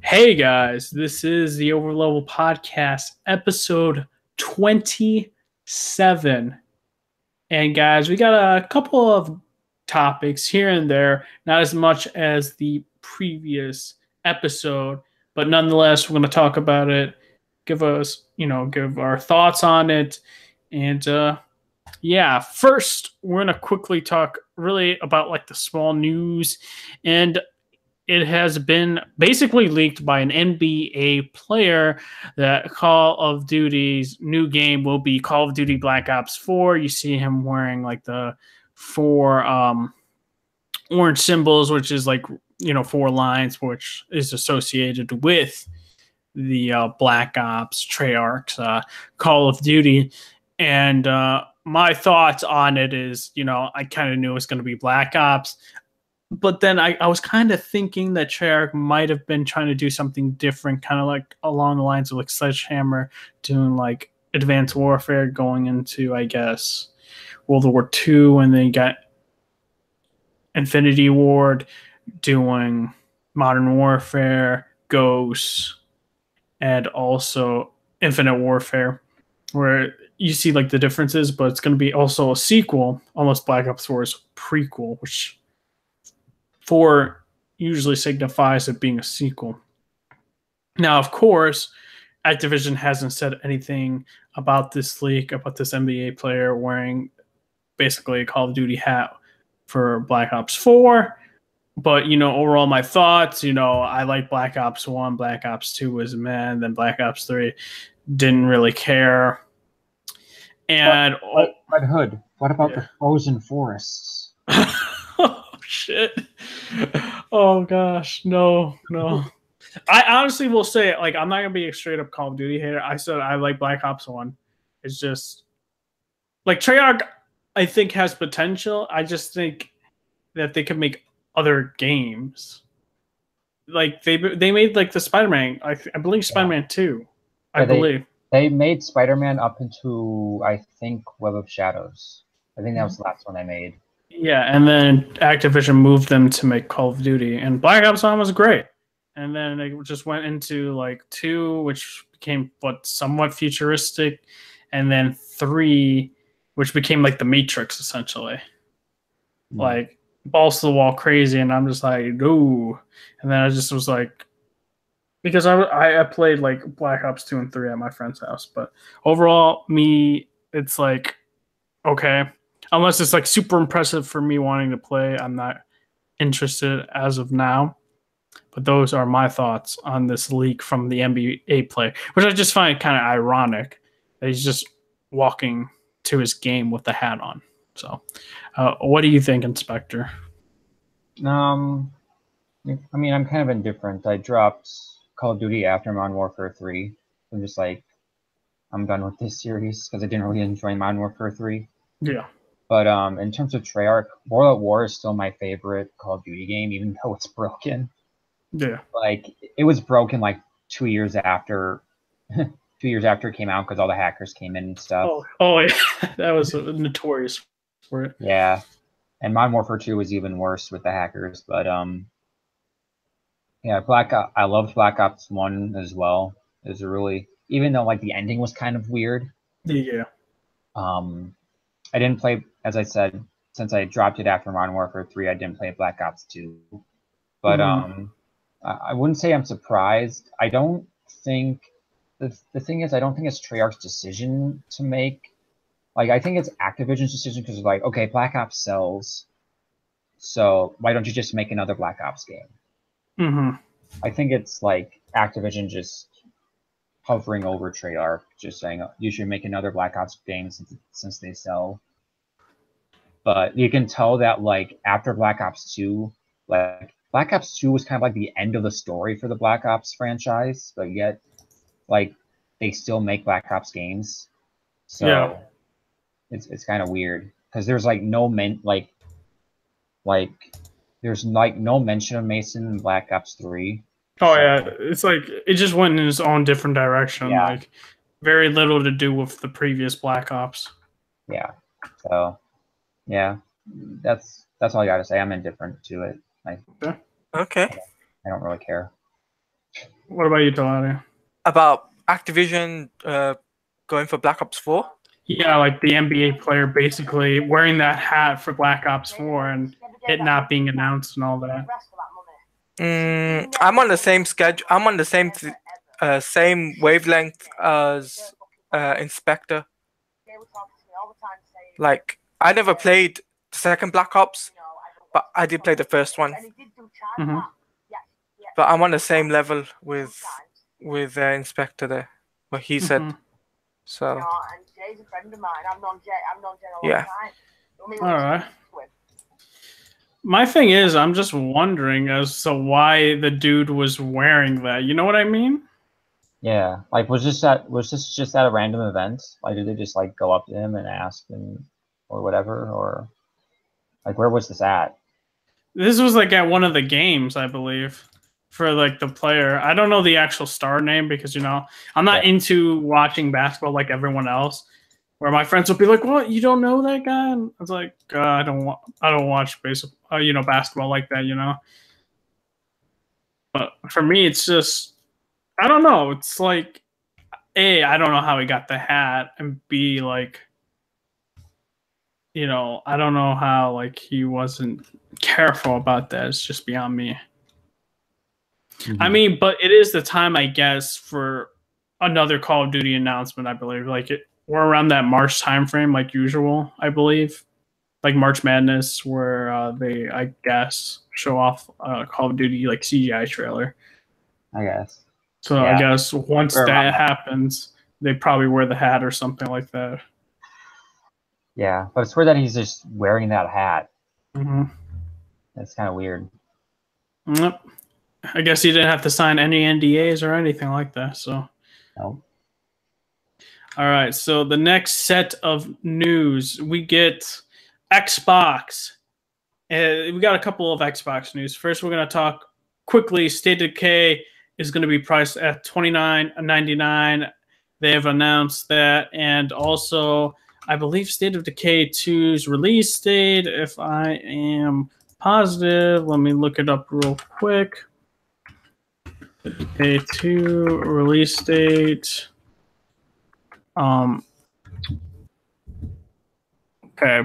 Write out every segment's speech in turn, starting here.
Hey guys, this is the Overleveled podcast, episode 27. And guys, we got a couple of topics here and there, not as much as the previous episode, but nonetheless, we're going to talk about it, give our thoughts on it. And yeah, first, we're going to quickly talk really about like the small news. And it has been basically leaked by an NBA player that Call of Duty's new game will be Call of Duty Black Ops 4. You see him wearing like the four orange symbols, which is like, four lines, which is associated with the Black Ops Treyarch's Call of Duty. And my thoughts on it is, I kind of knew it was going to be Black Ops. But then I was kind of thinking that Treyarch might have been trying to do something different, kind of like along the lines of like Sledgehammer doing like Advanced Warfare going into, I guess, World War II, and then you got Infinity Ward doing Modern Warfare, Ghosts, and also Infinite Warfare, where you see like the differences, but it's going to be also a sequel, almost Black Ops 4's prequel, which 4 usually signifies it being a sequel. Now, of course, Activision hasn't said anything about this leak, about this NBA player wearing basically a Call of Duty hat for Black Ops 4. But, overall, my thoughts, I like Black Ops 1. Black Ops 2 was meh. Then Black Ops 3 didn't really care. And but Hood, what about the frozen forests? Oh shit! Oh gosh, no. I honestly will say, like, I'm not gonna be a straight up Call of Duty hater. I said I like Black Ops 1. It's just like Treyarch, I think, has potential. I just think that they could make other games. Like they made like the Spider-Man. I believe Spider-Man 2. I believe they made Spider-Man up into, I think, Web of Shadows. I think that was the last one they made. Yeah, and then Activision moved them to make Call of Duty, and Black Ops 1 was great. And then they just went into like 2, which became somewhat futuristic, and then 3, which became like the Matrix essentially, like balls to the wall crazy. And I'm just like, no. And then I just was like, because I played like Black Ops 2 and 3 at my friend's house, but overall, it's like okay. Unless it's like super impressive for me wanting to play, I'm not interested as of now. But those are my thoughts on this leak from the NBA player, which I just find kind of ironic that he's just walking to his game with the hat on. So, what do you think, Inspector? I mean, I'm kind of indifferent. I dropped Call of Duty after Modern Warfare 3. I'm just like, I'm done with this series because I didn't really enjoy Modern Warfare 3. Yeah. But in terms of Treyarch, World at War is still my favorite Call of Duty game, even though it's broken. Yeah. Like, it was broken like 2 years after 2 years after it came out because all the hackers came in and stuff. Oh yeah. That was notorious for it. Yeah. And Modern Warfare 2 was even worse with the hackers. But yeah, I loved Black Ops 1 as well. It was even though like the ending was kind of weird. Yeah. I didn't play, as I said, since I dropped it after Modern Warfare 3, I didn't play Black Ops 2. But I wouldn't say I'm surprised. I don't think the thing is, I don't think it's Treyarch's decision to make. Like, I think it's Activision's decision because like, okay, Black Ops sells, so why don't you just make another Black Ops game? I think it's like Activision just hovering over Treyarch, just saying you should make another Black Ops game since they sell. But you can tell that like after Black Ops 2, like Black Ops 2 was kind of like the end of the story for the Black Ops franchise, but yet like they still make Black Ops games. So it's kind of weird because there's like no there's like no mention of Mason in Black Ops 3. Oh yeah, it's like it just went in its own different direction. Yeah. Like very little to do with the previous Black Ops. Yeah. So yeah, that's all I gotta say. I'm indifferent to it. Okay. I don't really care. What about you, Talani? About Activision going for Black Ops 4. Yeah, like the NBA player basically wearing that hat for Black Ops 4 and it not being announced and all that. I'm on the same schedule. I'm on the same wavelength as Inspector. Like, I never played the second Black Ops, but I did play the first one. Mm-hmm. But I'm on the same level with Inspector there, what he said. So yeah. All right. My thing is, I'm just wondering as to why the dude was wearing that. You know what I mean? Yeah, like was this just at a random event? Like did they just like go up to him and ask him or whatever, or like where was this at? This was like at one of the games, I believe, for like the player. I don't know the actual star name because I'm not into watching basketball like everyone else. Where my friends will be like, "What? You don't know that guy?" And I was like, I don't watch basketball like that. But for me, it's just I don't know. It's like A, I don't know how he got the hat, and B, like I don't know how like he wasn't careful about that. It's just beyond me. Mm-hmm. I mean, but it is the time, I guess, for another Call of Duty announcement. I believe we're around that March timeframe, like usual. I believe, like March Madness, where they, I guess, show off Call of Duty like CGI trailer. I guess. So yeah. I guess once that happens, they probably wear the hat or something like that. Yeah, but it's weird that he's just wearing that hat. Mm-hmm. That's kind of weird. Yep. I guess he didn't have to sign any NDAs or anything like that. So. No. All right. So the next set of news, we get Xbox. We got a couple of Xbox news. First, we're going to talk quickly. State of Decay is going to be priced at $29.99. They have announced that, and also, I believe State of Decay 2's release date. If I am positive, let me look it up real quick. Decay 2 release date. Okay,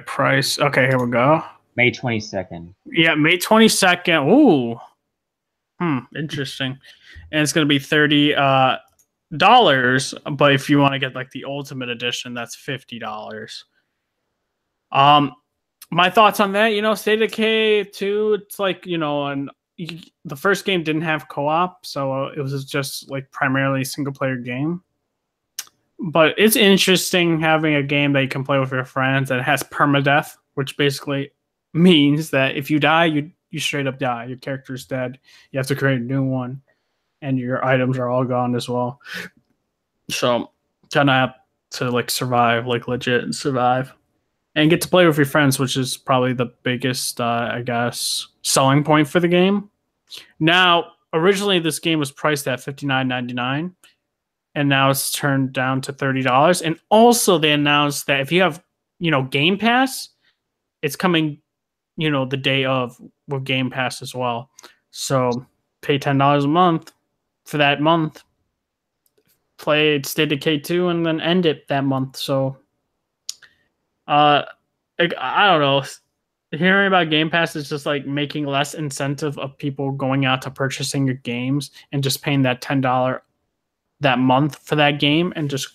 price. Okay, here we go. May 22nd. Yeah, May 22nd. Ooh. Interesting. And it's going to be $30. But if you want to get like the Ultimate Edition, that's $50. My thoughts on that, State of Decay 2, it's like, the first game didn't have co-op, so it was just like primarily a single player game. But it's interesting having a game that you can play with your friends that has permadeath, which basically means that if you die, you straight up die. Your character's dead. You have to create a new one, and your items are all gone as well. So kind of have to like survive, like legit survive, and get to play with your friends, which is probably the biggest, I guess, selling point for the game. Now, originally this game was priced at $59.99. And now it's turned down to $30. And also they announced that if you have, Game Pass, it's coming, the day of with Game Pass as well. So pay $10 a month for that month. Play State of Decay 2 and then end it that month. So I don't know. Hearing about Game Pass is just like making less incentive of people going out to purchasing your games and just paying that $10 that month for that game and just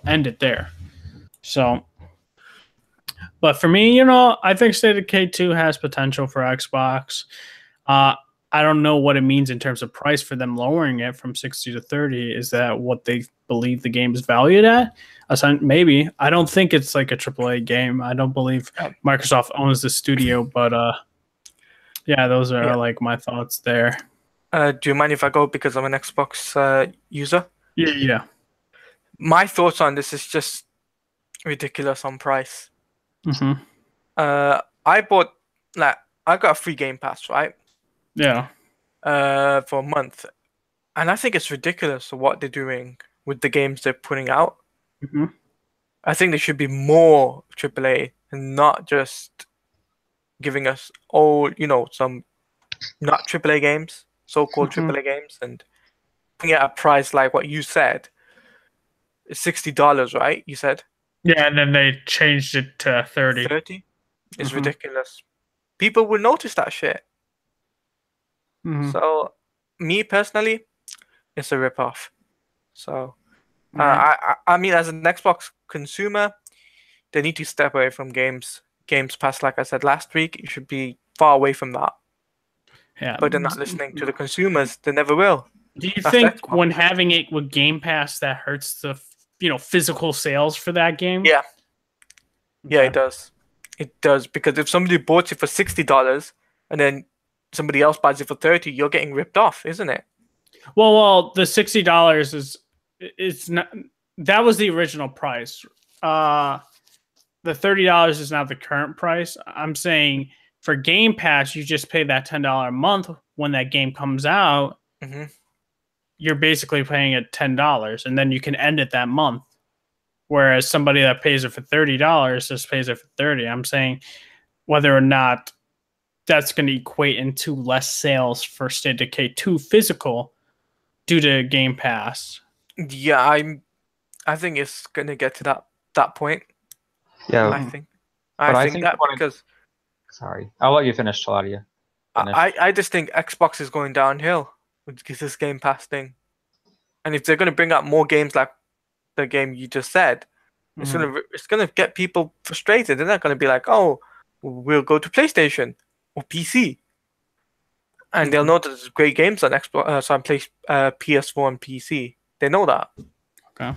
end it there. So, but for me, I think State of Decay 2 has potential for Xbox. I don't know what it means in terms of price for them lowering it from 60 to 30. Is that what they believe the game is valued at? Maybe. I don't think it's like a AAA game. I don't believe Microsoft owns the studio, but yeah, those are like my thoughts there. Do you mind if I go because I'm an Xbox user? Yeah. My thoughts on this is just ridiculous on price. Mm-hmm. I got a free Game Pass, right? Yeah. For a month, and I think it's ridiculous what they're doing with the games they're putting out. Mm-hmm. I think there should be more AAA and not just giving us some not AAA games, so-called AAA games, and at a price like what you said, it's $60, right? You said Yeah, and then they changed it to 30. 30. It's Mhm. ridiculous. People will notice that shit. Mhm. So, me personally, it's a rip-off. So, Right. I mean, as an Xbox consumer, they need to step away from Games Pass, like I said last week. You should be far away from that. Yeah. But they're not listening to the consumers. They never will. Do you That's think Xbox. when having it with Game Pass that hurts the physical sales for that game? Yeah, yeah, Okay. it does. It does, because if somebody bought it for $60 and then somebody else buys it for 30, you're getting ripped off, isn't it? Well, the $60 is it's not that was the original price. The $30 is not the current price. I'm saying for Game Pass, you just pay that $10 a month when that game comes out. Hmm. You're basically paying it $10, and then you can end it that month. Whereas somebody that pays it for $30 just pays it for 30. I'm saying whether or not that's going to equate into less sales for State of Decay 2 physical due to Game Pass. Yeah, I think it's gonna get to that point. Yeah, I think. but I I think think that what because sorry, I'll let you finish, Claudia. Finish. I just think Xbox is going downhill with this Game Pass thing. And if they're gonna bring out more games like the game you just said, it's gonna get people frustrated. They're not gonna be like, oh, we'll go to PlayStation or PC, and they'll know that there's great games on Xbox, so on PS4 and PC. They know that. Okay.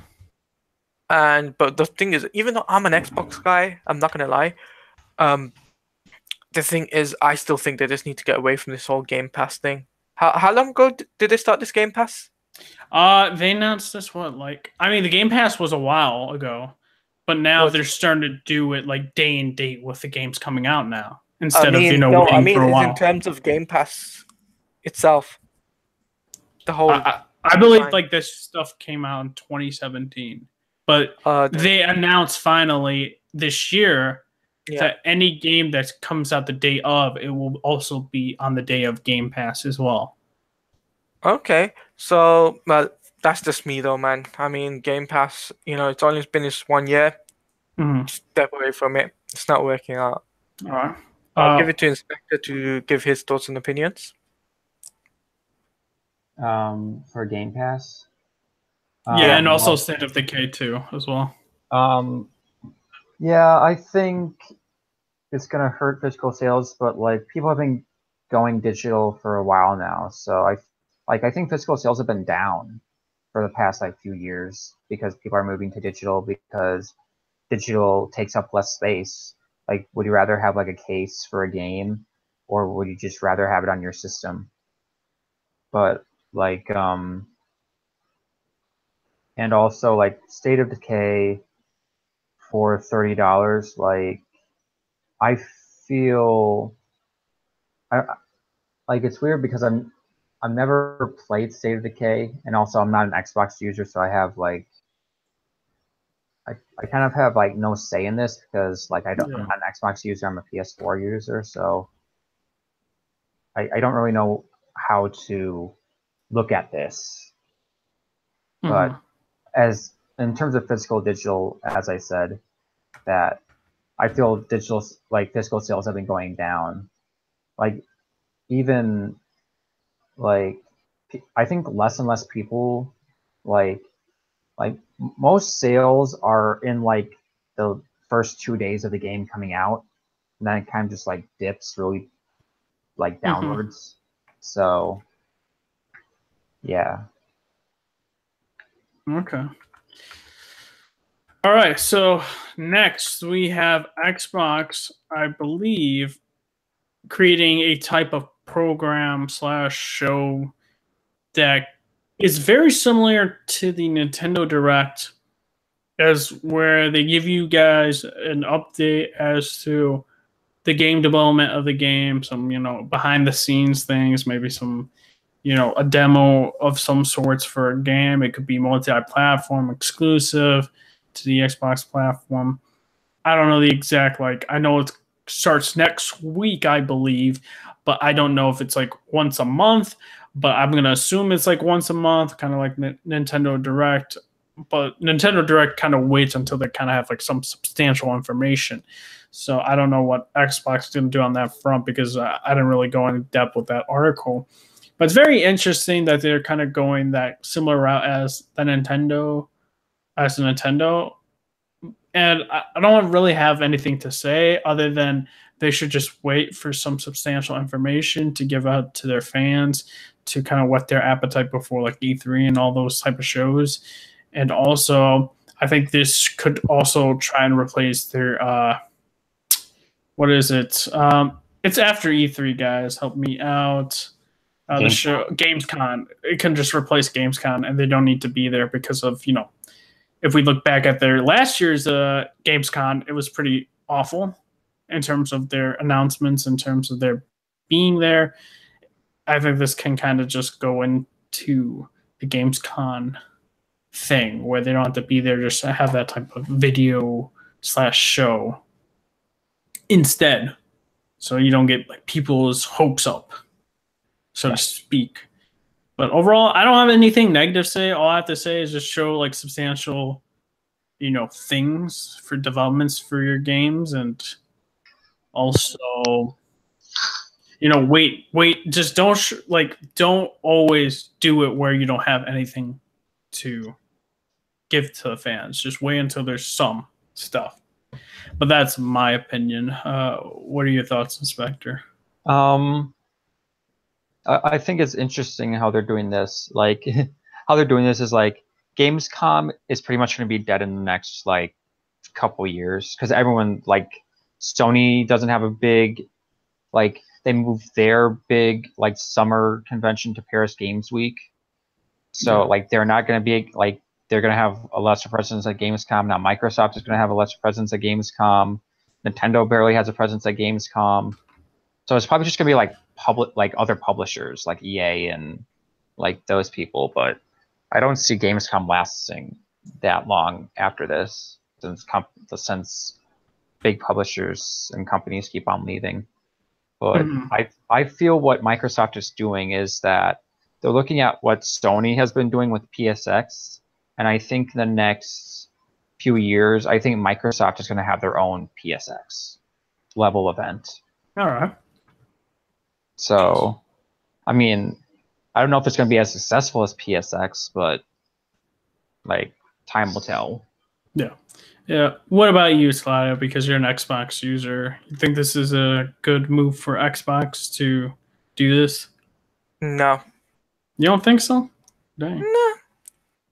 But the thing is, even though I'm an Xbox guy, I'm not gonna lie. Um, the thing is, I still think they just need to get away from this whole Game Pass thing. How long ago did they start this Game Pass? They announced this the Game Pass was a while ago, but now Was they're starting to do it like day and date with the games coming out now I instead of mean, no, I waiting mean for a is in while. terms of Game Pass itself, the whole I believe design. like this stuff came out in 2017, but The, they announced finally this year yeah. that any game that comes out the day of, it will also be on the day of Game Pass as well. Okay, so well, that's just me though, man. I mean, Game Pass, it's only been this 1 year. Step away from it. It's not working out. All right. I'll give it to Inspector to give his thoughts and opinions. For Game Pass. Yeah, and also State of Decay 2 as well. Yeah, I think it's gonna hurt physical sales, but like people have been going digital for a while now, so I think physical sales have been down for the past like few years because people are moving to digital because digital takes up less space. Like, would you rather have like a case for a game, or would you just rather have it on your system? But like, and also like State of Decay for $30, like I feel like it's weird because I've never played State of Decay, and also I'm not an Xbox user, so I have like I kind of have like no say in this because like I'm not an Xbox user, I'm a PS4 user, so I don't really know how to look at this. But as in terms of physical digital, as I said, that I feel digital like physical sales have been going down. Like even like I think less and less people like most sales are in like the first 2 days of the game coming out, and then it kind of just like dips really like downwards. So yeah. Okay. All right. So next we have Xbox, I believe, creating a type of program slash show that is very similar to the Nintendo Direct, as where they give you guys an update as to the game development of the game, some behind the scenes things, maybe some a demo of some sorts for a game. It could be multi-platform exclusive to the Xbox platform. I don't know the exact I know it starts next week, I believe, but I don't know if it's like once a month but I'm gonna assume it's like once a month, kind of like Nintendo Direct. But Nintendo Direct kind of waits until they kind of have like some substantial information. So I don't know what Xbox is going to do on that front because I didn't really go in depth with that article. But it's very interesting that they're kind of going that similar route as the Nintendo, And I don't really have anything to say other than they should just wait for some substantial information to give out to their fans to kind of whet their appetite before like E3 and all those type of shows. And also, I think this could also try and replace their what is it? It's after E3, guys. Help me out. The show Gamescom. It can just replace Gamescom, and they don't need to be there because of if we look back at their last year's Gamescom, it was pretty awful in terms of their announcements, in terms of their being there. I think this can kind of just go into the Gamescom thing where they don't have to be there, just to have that type of video / show instead, so you don't get like people's hopes up, so to speak. But overall, I don't have anything negative to say. All I have to say is just show like substantial, things for developments for your games, and also, wait. Just don't always do it where you don't have anything to give to the fans. Just wait until there's some stuff. But that's my opinion. What are your thoughts, Inspector? I think it's interesting how they're doing this. Like, how they're doing this is like Gamescom is pretty much going to be dead in the next like couple years because everyone like Sony doesn't have a big like they moved their big like summer convention to Paris Games Week, so like they're not going to be like they're going to have a lesser presence at Gamescom. Now Microsoft is going to have a lesser presence at Gamescom. Nintendo barely has a presence at Gamescom. So it's probably just going to be like other publishers like EA and like those people. But I don't see Gamescom lasting that long after this since big publishers and companies keep on leaving. But I feel what Microsoft is doing is that they're looking at what Sony has been doing with PSX. And I think the next few years, I think Microsoft is going to have their own PSX level event. All right. So, I mean, I don't know if it's going to be as successful as PSX, but like time will tell. Yeah. Yeah. What about you, Sladio? Because you're an Xbox user, you think this is a good move for Xbox to do this? No. You don't think so? Dang.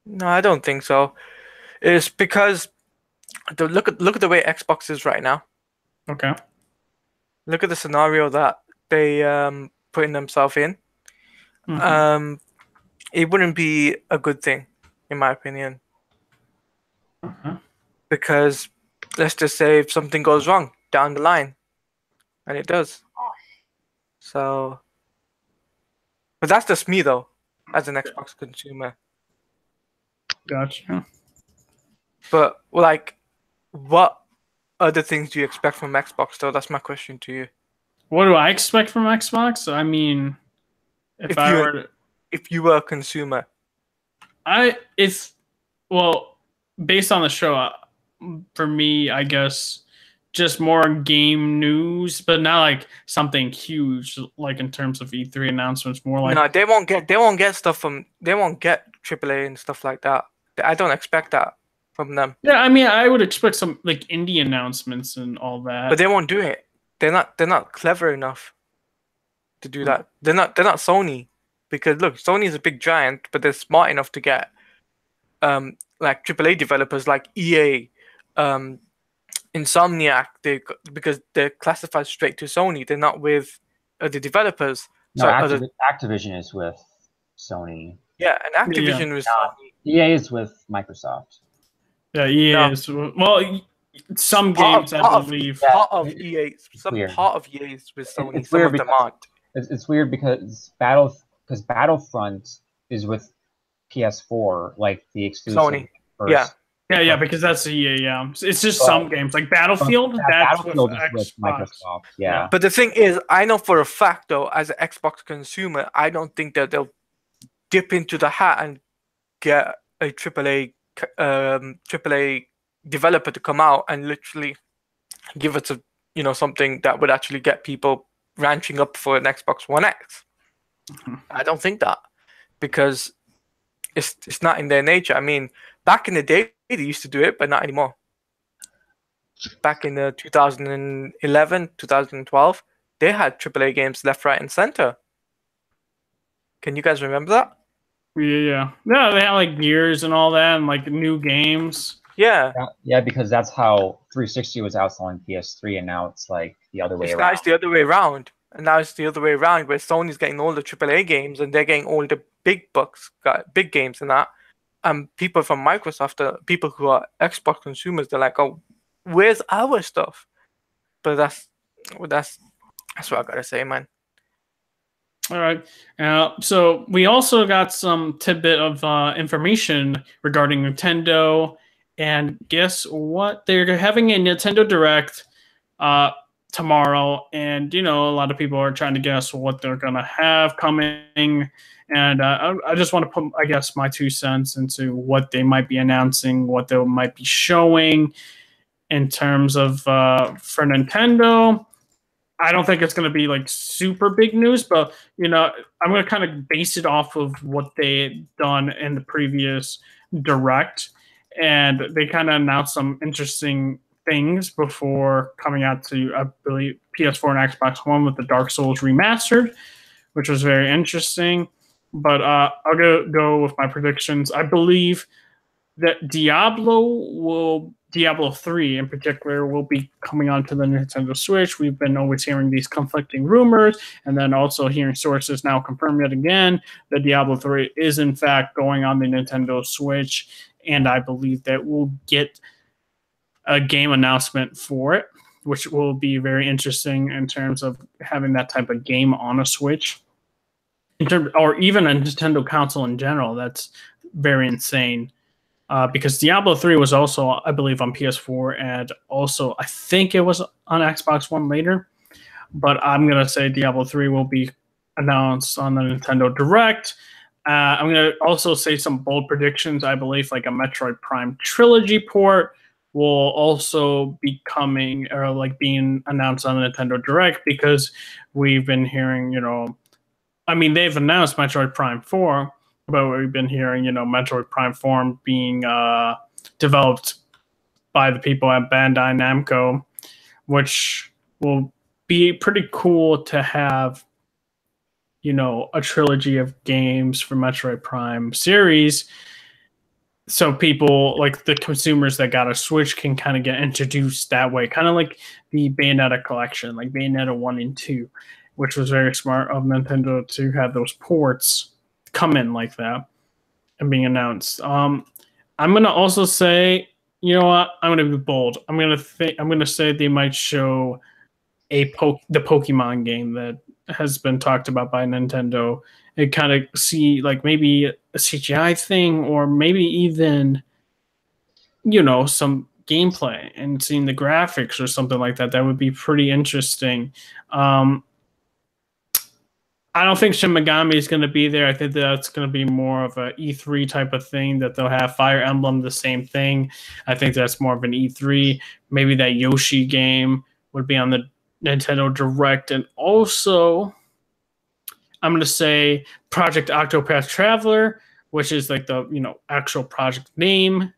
No, I don't think so. It's because look at the way Xbox is right now. Okay. Look at the scenario that they putting themselves in. It wouldn't be a good thing, in my opinion. Because let's just say if something goes wrong down the line, and it does. So, but that's just me though, as an Xbox consumer. Gotcha. But like, what other things do you expect from Xbox though? That's my question to you. What do I expect from Xbox? I mean, if you were a consumer, based on the show, for me, I guess just more game news, but not like something huge, like in terms of E3 announcements. More like no, they won't get AAA and stuff like that. I don't expect that from them. Yeah, I mean, I would expect some like indie announcements and all that, but they won't do it. They're not clever enough to do that. They're not Sony, because look, Sony is a big giant, but they're smart enough to get like AAA developers like EA, Insomniac. Because they're classified straight to Sony. They're not with the developers. No, Activision is with Sony. Yeah, and Activision was Sony. EA is with Microsoft. Yeah, EA is some games, I believe. Part of EA, part of EA is with Sony. Some of them aren't. It's weird because Battlefront is with PS4, like the exclusive. Sony. Yeah. Yeah, But, because that's yeah. It's just some games like Battlefield. yeah, That's with Battlefield is with Xbox. Microsoft. Yeah. But the thing is, I know for a fact though, as an Xbox consumer, I don't think that they'll dip into the hat and get a AAA developer to come out and literally give us a something that would actually get people ranching up for an Xbox One X. I don't think that, because it's not in their nature. I mean, back in the day they used to do it, but not anymore. Back in the 2011, 2012, they had AAA games left, right, and center. Can you guys remember that? Yeah. No, they had like Gears and all that, and like new games. Yeah. Yeah, because that's how 360 was outselling PS3, and now it's like the other way around. It's the other way around. And now it's the other way around, where Sony's getting all the AAA games and they're getting all the big bucks, big games and that. And people from Microsoft, people who are Xbox consumers, they're like, "Oh, where's our stuff?" But that's what I gotta say, man. All right. So we also got some tidbit of information regarding Nintendo, and guess what? They're having a Nintendo Direct tomorrow, and a lot of people are trying to guess what they're gonna have coming. And I just want to put, I guess, my 2 cents into what they might be announcing, what they might be showing in terms of for Nintendo. I don't think it's going to be like super big news, but I'm going to kind of base it off of what they done in the previous Direct, and they kind of announced some interesting things before coming out to, I believe, PS4 and Xbox One with the Dark Souls remastered, which was very interesting. But I'll go with my predictions. I believe that Diablo 3 in particular will be coming onto the Nintendo Switch. We've been always hearing these conflicting rumors, and then also hearing sources now confirm yet again that Diablo 3 is in fact going on the Nintendo Switch, and I believe that we'll get a game announcement for it, which will be very interesting in terms of having that type of game on a Switch, or even a Nintendo console in general. That's very insane. Because Diablo 3 was also, I believe, on PS4, and also I think it was on Xbox One later. But I'm going to say Diablo 3 will be announced on the Nintendo Direct. I'm going to also say some bold predictions. I believe like a Metroid Prime trilogy port will also be coming, or like being announced on the Nintendo Direct, because we've been hearing, I mean, they've announced Metroid Prime 4, but we've been hearing, Metroid Prime 4 being developed by the people at Bandai Namco, which will be pretty cool to have, a trilogy of games for Metroid Prime series. So people, like the consumers that got a Switch, can kind of get introduced that way, kind of like the Bayonetta collection, like Bayonetta 1 and 2, which was very smart of Nintendo to have those ports come in like that and being announced. I'm gonna also say, you know what? I'm gonna be bold. I'm gonna say they might show the Pokemon game that has been talked about by Nintendo. And kind of see like maybe a CGI thing, or maybe even some gameplay and seeing the graphics or something like that. That would be pretty interesting. I don't think Shin Megami is going to be there. I think that's going to be more of a E3 type of thing, that they'll have Fire Emblem, the same thing. I think that's more of an E3. Maybe that Yoshi game would be on the Nintendo Direct. And also, I'm going to say Project Octopath Traveler, which is like the actual project name.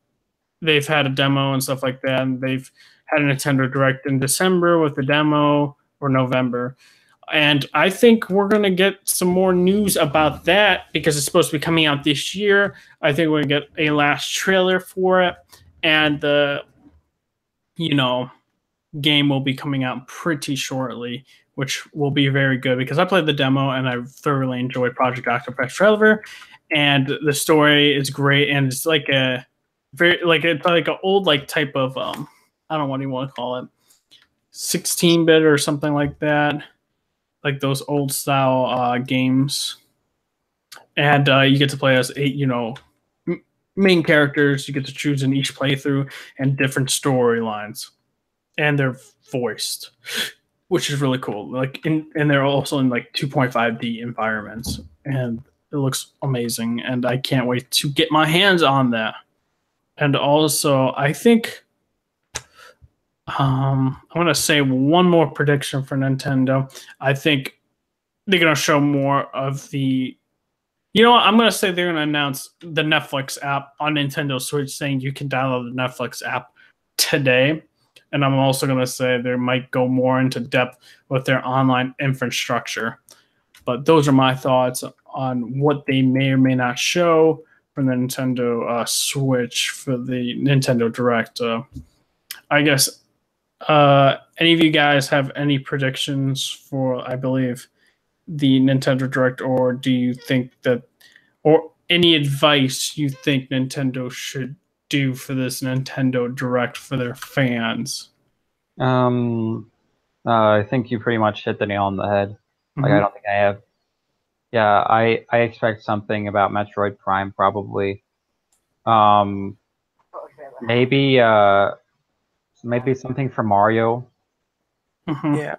They've had a demo and stuff like that, and they've had a Nintendo Direct in December with the demo, or November. And I think we're going to get some more news about that, because it's supposed to be coming out this year. I think we're going to get a last trailer for it. And the, game will be coming out pretty shortly, which will be very good, because I played the demo and I thoroughly enjoyed Project Octopath Traveler. And the story is great. And it's like a very, like, it's like an old, like, type of, I don't know what you want to call it, 16-bit or something like that. Like those old style games, and you get to play as main characters you get to choose in each playthrough, and different storylines, and they're voiced, which is really cool. Like, and they're also in like 2.5D environments, and it looks amazing. And I can't wait to get my hands on that. And also, I think I'm gonna say one more prediction for Nintendo. I think they're gonna show more of the. You know what? I'm gonna say they're gonna announce the Netflix app on Nintendo Switch, saying you can download the Netflix app today. And I'm also gonna say they might go more into depth with their online infrastructure. But those are my thoughts on what they may or may not show for the Nintendo Switch for the Nintendo Direct. I guess any of you guys have any predictions for, I believe, the Nintendo Direct, or do you think that, or any advice you think Nintendo should do for this Nintendo Direct for their fans? I think you pretty much hit the nail on the head. Like, I don't think I have. Yeah, I expect something about Metroid Prime, probably. Maybe maybe something from Mario. Yeah.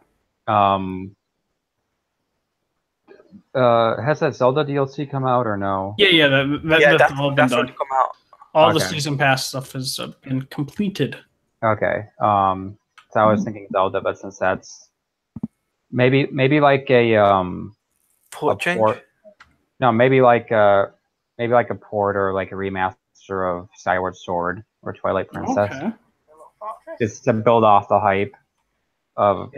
Has that Zelda DLC come out or no? Yeah, that's all been done. Come out. All the season pass stuff has been completed. Okay. So I was thinking Zelda, but since that's maybe like a port change. No, maybe like a port or like a remaster of Skyward Sword or Twilight Princess. Okay. Just to build off the hype of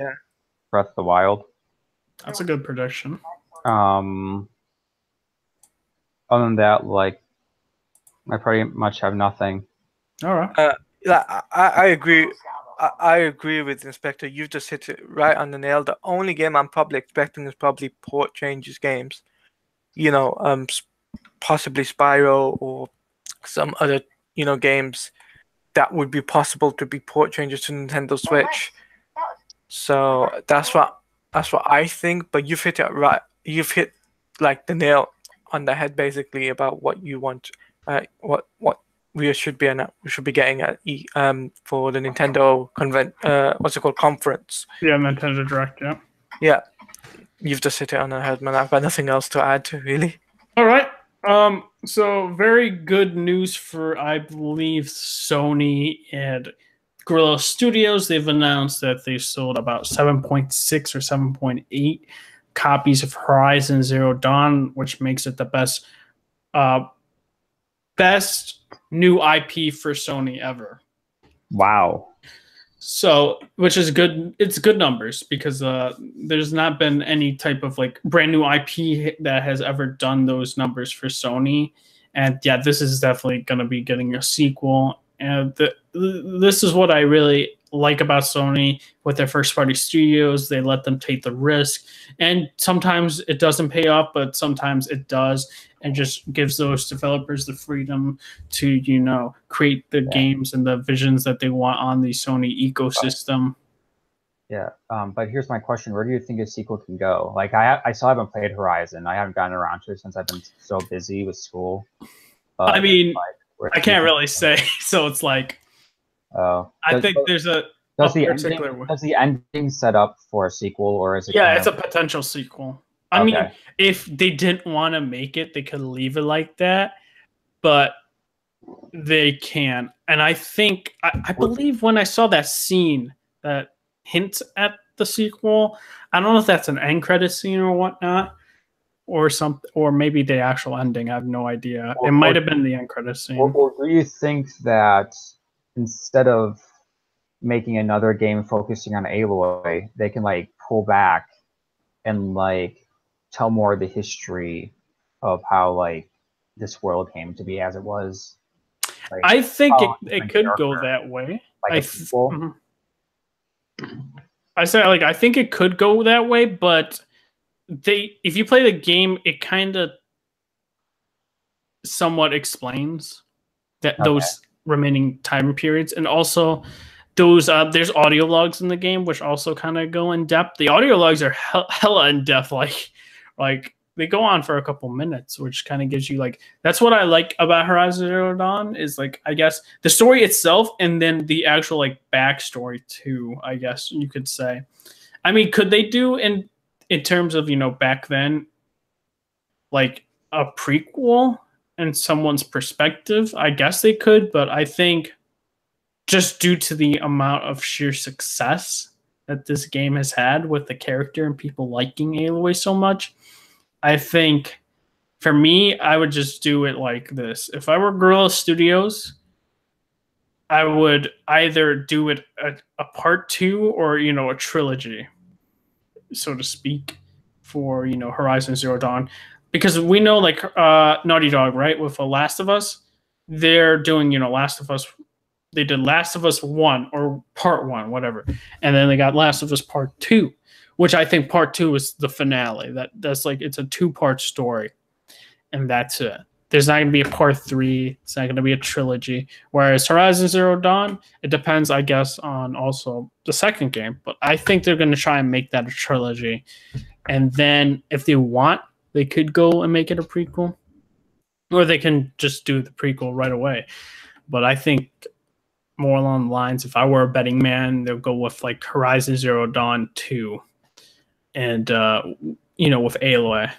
Breath of the Wild. That's a good prediction. Other than that, like, I pretty much have nothing. All right. I agree. I agree with Inspector. You've just hit it right on the nail. The only game I'm probably expecting is probably port changes games. You know, possibly Spyro or some other, games that would be possible to be port changes to Nintendo Switch. So that's what I think. But you've hit it right. You've hit like the nail on the head, basically, about what you want. What we should be getting at for the Nintendo conference. Yeah, Nintendo Direct. Yeah. Yeah, you've just hit it on the head, man. I've got nothing else to add to, really. All right. So very good news for, I believe, Sony and Guerrilla Studios. They've announced that they sold about 7.6 or 7.8 copies of Horizon Zero Dawn, which makes it the best new IP for Sony ever. Wow. So, which is good. It's good numbers because there's not been any type of like brand new IP that has ever done those numbers for Sony. And yeah, this is definitely going to be getting a sequel. And this is what I really like about Sony with their first party studios. They let them take the risk, and sometimes it doesn't pay off, but sometimes it does, and just gives those developers the freedom to, create the games and the visions that they want on the Sony ecosystem. Yeah, but here's my question: where do you think a sequel can go? Like, I still haven't played Horizon. I haven't gotten around to it since I've been so busy with school. I mean, I can't really say. So it's like, I think there's does the ending set up for a sequel, or is it? Yeah, it's a potential sequel. I mean, if they didn't want to make it, they could leave it like that, but they can. And I think, I believe when I saw that scene that hints at the sequel, I don't know if that's an end credit scene or whatnot, or something, or maybe the actual ending. I have no idea. It might have been the end credit scene. Or do you think that instead of making another game focusing on Aloy, they can like pull back and like tell more of the history of how like this world came to be as it was? Like, I think it could go that way. Like I say, like, I think it could go that way, but if you play the game, it kind of somewhat explains that those remaining time periods, and also those there's audio logs in the game which also kind of go in depth. The audio logs are hella in depth, like they go on for a couple minutes, which kind of gives you like that's what I like about Horizon Zero Dawn is like I guess the story itself and then the actual like backstory too. I guess you could say. I mean, could they do in terms of back then, like a prequel and someone's perspective? I guess they could, but I think just due to the amount of sheer success that this game has had with the character and people liking Aloy so much, I think for me, I would just do it like this. If I were Guerrilla Studios, I would either do it a part 2 or a trilogy, so to speak, for Horizon Zero Dawn, because we know like Naughty Dog, right, with The Last of Us, they're doing Last of Us. They did Last of Us 1 or Part 1, whatever, and then they got Last of Us Part 2, which I think Part 2 is the finale. That's like it's a 2-part story, and that's it. There's not going to be a Part 3. It's not going to be a trilogy. Whereas Horizon Zero Dawn, it depends, I guess, on also the second game. But I think they're going to try and make that a trilogy. And then if they want, they could go and make it a prequel. Or they can just do the prequel right away. But I think more along the lines, if I were a betting man, they'll go with like Horizon Zero Dawn 2. And, with Aloy.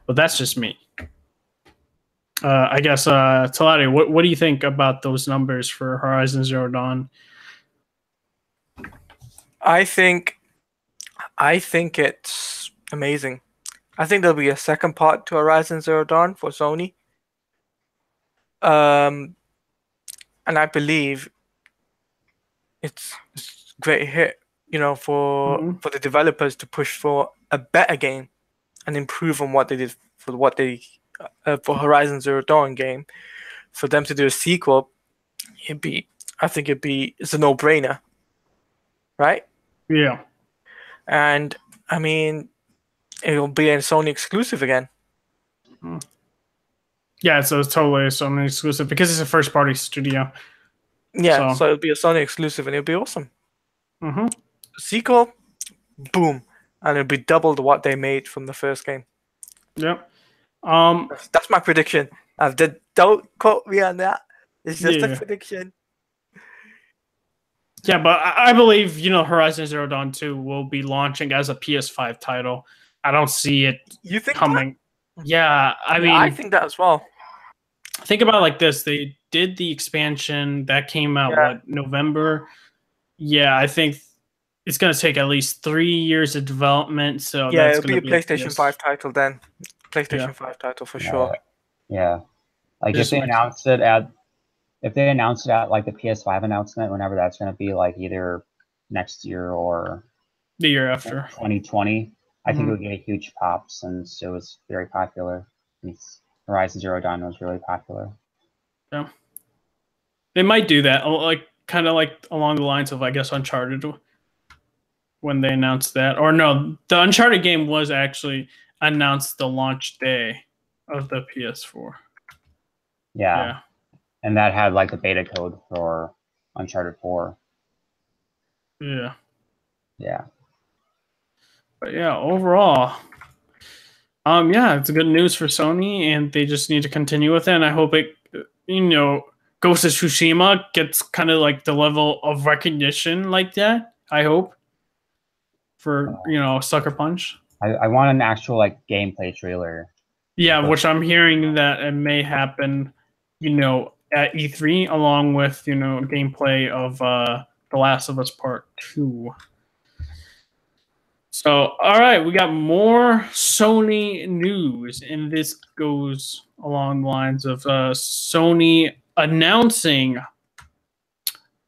But that's just me. I guess, Talati, what do you think about those numbers for Horizon Zero Dawn? I think it's amazing. I think there'll be a second part to Horizon Zero Dawn for Sony. And I believe it's a great hit, for the developers to push for a better game and improve on what they did for Horizon Zero Dawn game. For them to do a sequel, it's a no-brainer, right? Yeah. And I mean, it'll be a Sony exclusive again. Yeah, so it's totally a Sony exclusive because it's a first-party studio. Yeah, so it'll be a Sony exclusive and it'll be awesome. Sequel, boom, and it'll be double what they made from the first game. Yep. That's my prediction. Don't quote me on that. It's just a prediction. Yeah, but I believe Horizon Zero Dawn 2 will be launching as a PS5 title. I don't see it coming. That? Yeah, I mean, I think that as well. Think about it like this: they did the expansion that came out November. Yeah, I think it's going to take at least 3 years of development. So yeah, it'll be a PlayStation 5 title then. PlayStation 5 title for sure. Yeah, like if they announced it at like the PS5 announcement, whenever that's going to be, like either next year or the year after 2020, I think it would get a huge pop since it was very popular. Horizon Zero Dawn was really popular. Yeah, they might do that, like kind of like along the lines of I guess Uncharted when they announced that, or no, the Uncharted game was actually announced the launch day of the PS4. Yeah. And that had like the beta code for Uncharted 4. Yeah. Yeah. But yeah, overall, it's good news for Sony, and they just need to continue with it. And I hope it, Ghost of Tsushima gets kind of like the level of recognition like that. I hope for Sucker Punch. I want an actual like gameplay trailer. Yeah, which I'm hearing that it may happen, at E3 along with gameplay of The Last of Us Part 2. So, all right, we got more Sony news, and this goes along the lines of Sony announcing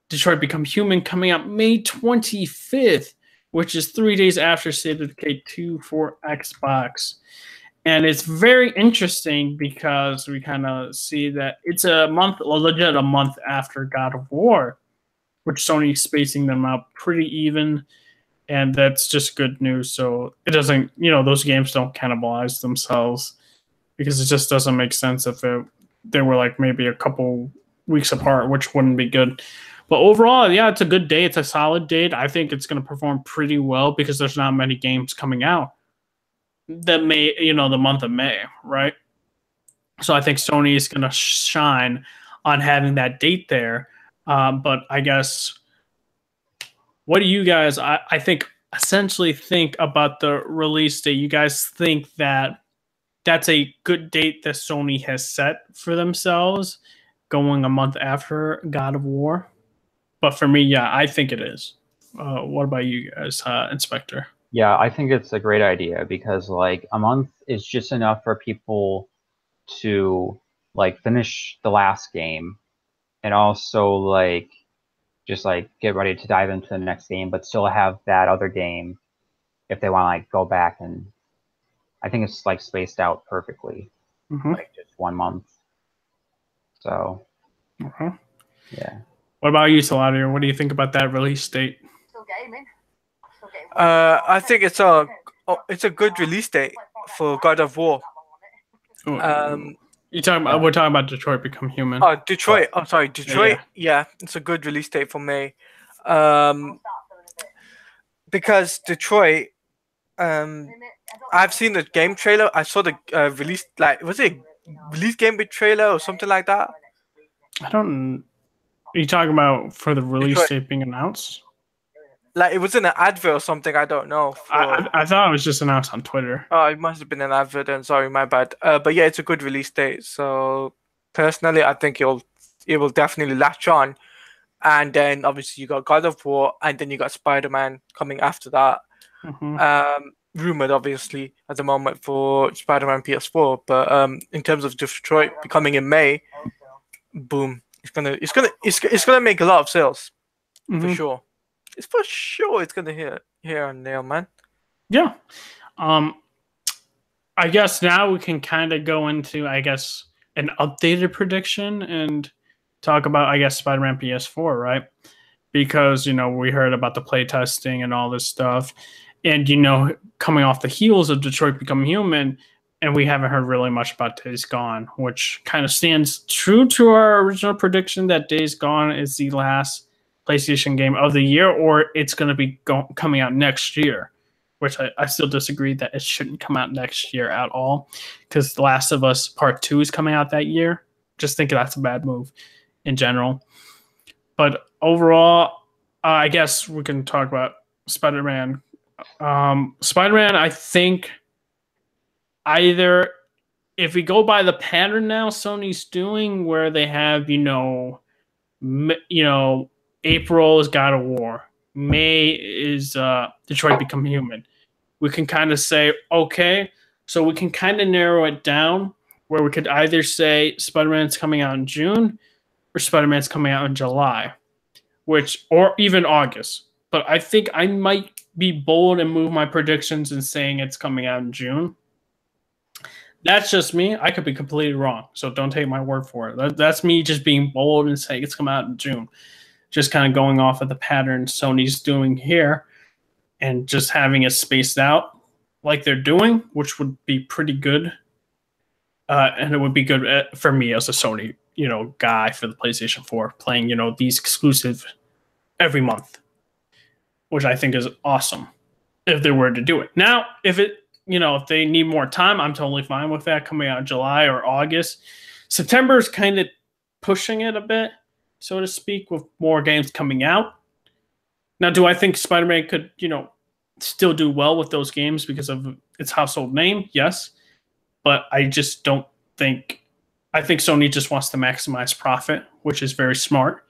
Detroit Become Human coming out May 25th, which is 3 days after State of Decay 2 for Xbox. And it's very interesting because we kind of see that it's legit a month after God of War, which Sony's spacing them out pretty even. And that's just good news. So it doesn't, those games don't cannibalize themselves because it just doesn't make sense if they were like maybe a couple weeks apart, which wouldn't be good. But overall, yeah, it's a good day. It's a solid date. I think it's going to perform pretty well because there's not many games coming out. the month of May, right? So I think Sony is going to shine on having that date there. But I guess, what do you guys? I think essentially think about the release date. You guys think that that's a good date that Sony has set for themselves, going a month after God of War? But for me, yeah, I think it is. What about you guys, Inspector? Yeah, I think it's a great idea because like a month is just enough for people to like finish the last game and also like just like get ready to dive into the next game, but still have that other game if they want to like go back. And I think it's like spaced out perfectly, like just 1 month. So yeah. What about you, Saladir? What do you think about that release date? I think it's a good release date for God of War. You talking about? We're talking about Detroit Become Human. Oh, Detroit. Oh, sorry, Detroit. Yeah, it's a good release date for May. Because Detroit, I've seen the game trailer. I saw the release, like, was it release game with trailer or something like that? I don't. Are you talking about for the release Detroit. date being announced? Like, it was in an advert or something. I don't know. I thought it was just announced on Twitter. Oh, it must have been an advert. Then sorry, my bad. But yeah, it's a good release date. So personally, I think it will definitely latch on. And then obviously you got God of War, and then you got Spider-Man coming after that. Rumored obviously at the moment for Spider-Man PS4, but in terms of Detroit becoming in May, boom, it's gonna make a lot of sales for sure. It's for sure it's gonna hit on nail, man. Yeah. I guess now we can kind of go into, I guess, an updated prediction and talk about, I guess, Spider-Man PS4, right? Because, we heard about the playtesting and all this stuff. And, coming off the heels of Detroit Become Human, and we haven't heard really much about Days Gone, which kind of stands true to our original prediction that Days Gone is the last PlayStation game of the year, or it's going to be coming out next year, which I still disagree that it shouldn't come out next year at all, because The Last of Us Part 2 is coming out that year. Just think that's a bad move in general. But overall, I guess we can talk about Spider-Man. Spider-Man, I think either, if we go by the pattern now Sony's doing, where they have, April is God of War, May is Detroit Become Human. We can kind of say, okay, so we can kind of narrow it down where we could either say Spider-Man's coming out in June or Spider-Man's coming out in July, or even August. But I think I might be bold and move my predictions in saying it's coming out in June. That's just me. I could be completely wrong, so don't take my word for it. That's me just being bold and saying it's coming out in June. Just kind of going off of the pattern Sony's doing here and just having it spaced out like they're doing, which would be pretty good. And it would be good for me as a Sony, guy for the PlayStation 4, playing, these exclusive every month, which I think is awesome if they were to do it. Now, if they need more time, I'm totally fine with that coming out in July or August. September is kind of pushing it a bit, so to speak, with more games coming out. Now, do I think Spider-Man could, still do well with those games because of its household name? Yes. But I just don't think... I think Sony just wants to maximize profit, which is very smart,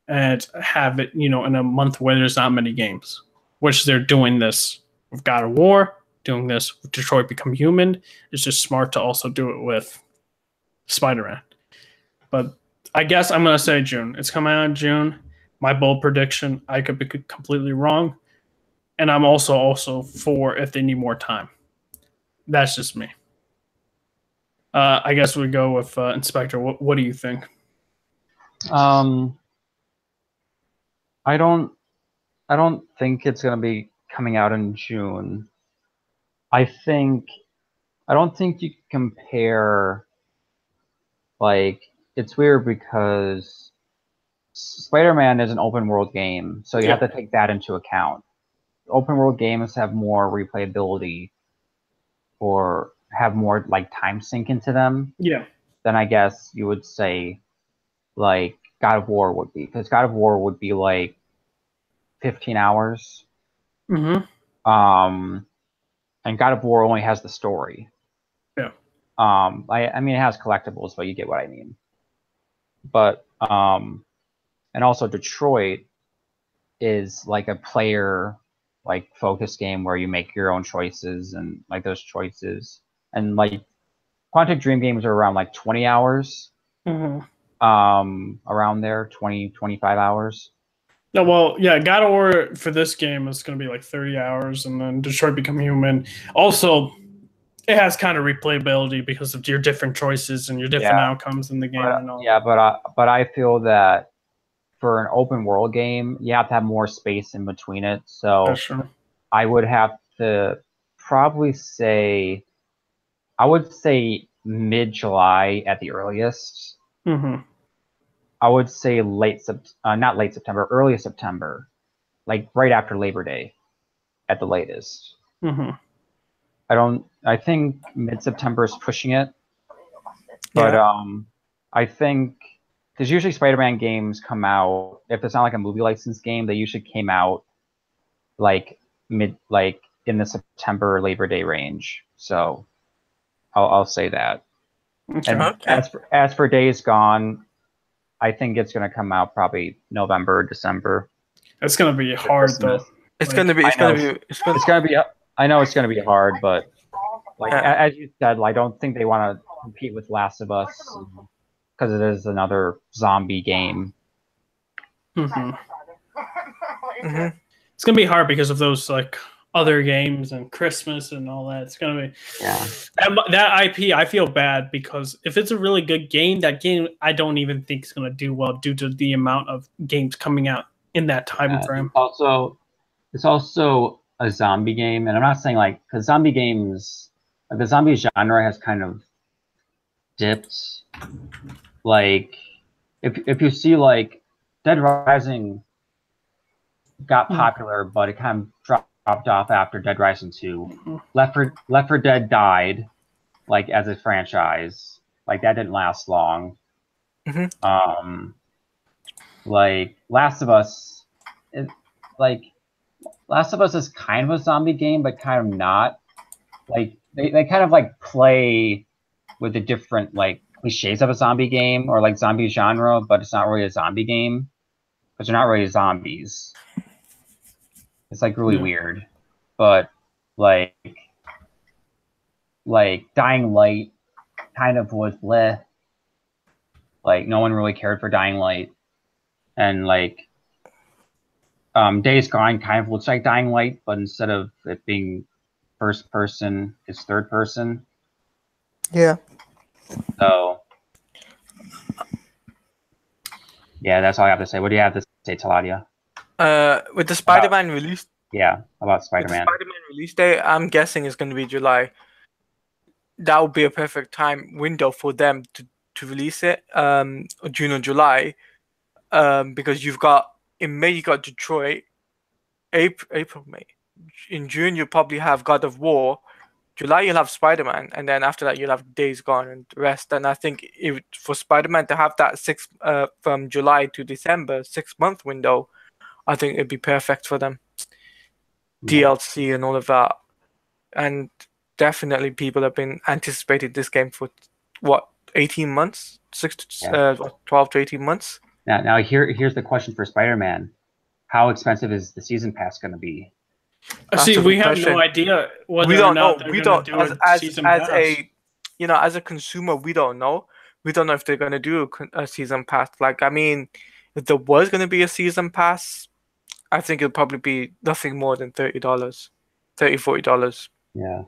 and have it, in a month where there's not many games, which they're doing this with God of War, doing this with Detroit Become Human. It's just smart to also do it with Spider-Man. But I guess I'm going to say June. It's coming out in June. My bold prediction, I could be completely wrong. And I'm also for if they need more time. That's just me. I guess we go with Inspector. What do you think? I don't think it's gonna be coming out in June. I don't think you can compare. Like, it's weird because Spider-Man is an open world game, so you have to take that into account. Open world games have more replayability or have more like time sink into them, Yeah. then I guess you would say like God of War would be, because God of War would be like 15 hours. Mm-hmm. And God of War only has the story. Yeah. I mean, it has collectibles, but you get what I mean. But and also Detroit is like a player like focus game where you make your own choices and like those choices, and like Quantic Dream games are around like 20 hours. Mm-hmm. Around there, 20, 25 hours. No, well, yeah, God of War for this game is going to be like 30 hours, and then Detroit Become Human. Also, it has kind of replayability because of your different choices and your different Yeah, outcomes in the game but and all yeah, that. but I feel that for an open world game, you have to have more space in between it. That's So true. I would have to probably say, I would say mid July at the earliest. Mm-hmm. I would say not late September, early September, like right after Labor Day at the latest. Mm-hmm. I think mid September is pushing it, but Yeah. I think because usually Spider-Man games come out, if it's not like a movie license game, they usually came out like like in the September Labor Day range. So I'll say that. Okay. And Okay. as for Days Gone, I think it's gonna come out probably November, December It's going to be for hard, though. Christmas. It's Like, gonna be. I It's know gonna be. It's gonna. it's gonna be. I know it's gonna be hard, but like Yeah. as you said, I don't think they want to compete with Last of Us because it is another zombie game. mm-hmm. Hmm. It's going to be hard because of those, like, other games and Christmas and all that. It's going to be. Yeah. That IP, I feel bad because if it's a really good game, that game I don't even think is going to do well due to the amount of games coming out in that time frame. It's also a zombie game, and I'm not saying like because zombie games, like the zombie genre has kind of dipped. Like if you see like Dead Rising got popular, but it kind of dropped off after Dead Rising 2. Left 4 Dead died, like as a franchise. Like that didn't last long. Hmm. Like Last of Us, like Last of Us is kind of a zombie game, but kind of not. Like they kind of like play with the different like cliches of a zombie game or like zombie genre, but it's not really a zombie game because they're not really zombies. It's like really Yeah. weird, but like Dying Light kind of was bleh. Like no one really cared for Dying Light, and like Days Gone kind of looks like Dying Light, but instead of it being first person, it's third person. Yeah. So yeah, that's all I have to say. What do you have to say, Taladia? With the Spider-Man release. Yeah, about With the Spider-Man. Spider-Man release date, I'm guessing it's going to be July. That would be a perfect time window for them to release it. June or July. Because you've got in May you got Detroit, April, May. In June you probably have God of War. July you'll have Spider-Man, and then after that you'll have Days Gone and the rest. And I think for Spider-Man to have that from July to December 6 month window, I think it'd be perfect for them. Yeah. DLC and all of that, and definitely people have been anticipating this game for what 18 months, 12 to 18 months. Now here's the question for Spider-Man. How expensive is the season pass going to be? See, we have no idea whether we don't or not know. they're We going to don't do a season pass. As a consumer, we don't know. We don't know if they're going to do a season pass. Like, I mean, if there was going to be a season pass, I think it'll probably be nothing more than $30, $40. Yeah.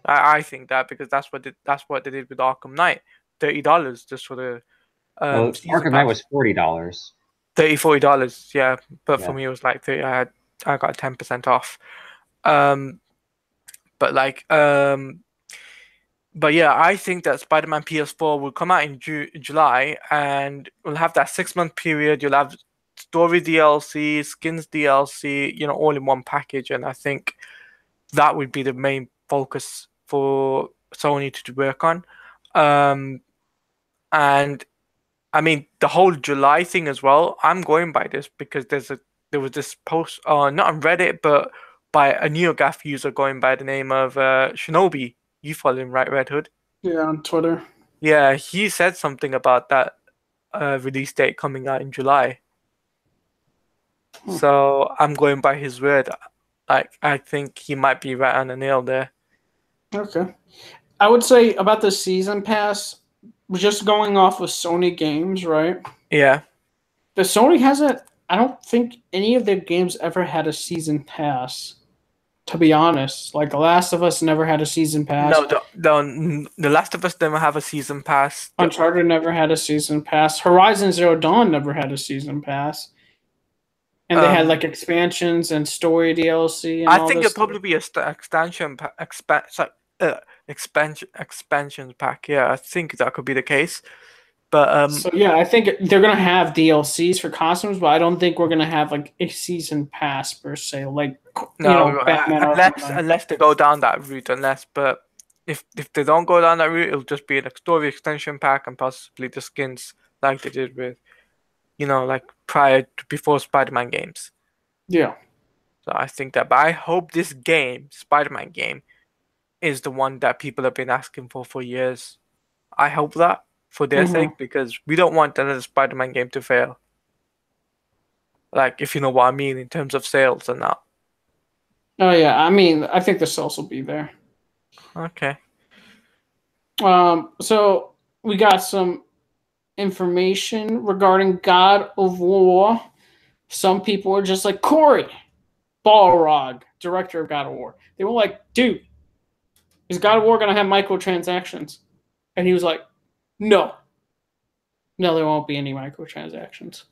I think that because that's what they did with Arkham Knight, $30 just for the Well, season Arkham Knight pass. was $40. $30, $40, yeah. But Yeah. for me, it was like 30. I got 10% off. But yeah, I think that Spider-Man PS4 will come out in July, and we'll have that 6 month period. You'll have story DLC, skins DLC, all in one package. And I think that would be the main focus for Sony to work on. And I mean the whole July thing as well. I'm going by this because there was this post, not on Reddit, but by a NeoGAF user going by the name of Shinobi. You follow him, right, Red Hood? Yeah, on Twitter. Yeah, he said something about that release date coming out in July. So I'm going by his word. Like, I think he might be right on the nail there. Okay. I would say about the season pass, just going off of Sony games, right? Yeah. The Sony hasn't. I don't think any of their games ever had a season pass. To be honest, like The Last of Us never had a season pass. No, the Last of Us didn't have a season pass. Uncharted never had a season pass. Horizon Zero Dawn never had a season pass. And they had like expansions and story DLC. And I all think this it'll probably be a expansion expansion pack. Yeah, I think that could be the case. But so yeah, I think they're gonna have DLCs for costumes, but I don't think we're gonna have like a season pass per se. Like Batman unless they go down that route. But if they don't go down that route, it'll just be a story extension pack and possibly the skins like they did with, like before Spider-Man games. Yeah. So I think that, but I hope this game, Spider-Man game, is the one that people have been asking for years. I hope that for their sake, because we don't want another Spider-Man game to fail. Like, if you know what I mean in terms of sales and that. Oh yeah, I mean, I think the sales will be there. Okay. So we got some information regarding God of War. Some people are just like Corey Balrog, director of God of War. They were like, dude, is God of War going to have microtransactions? And he was like, no. No, there won't be any microtransactions.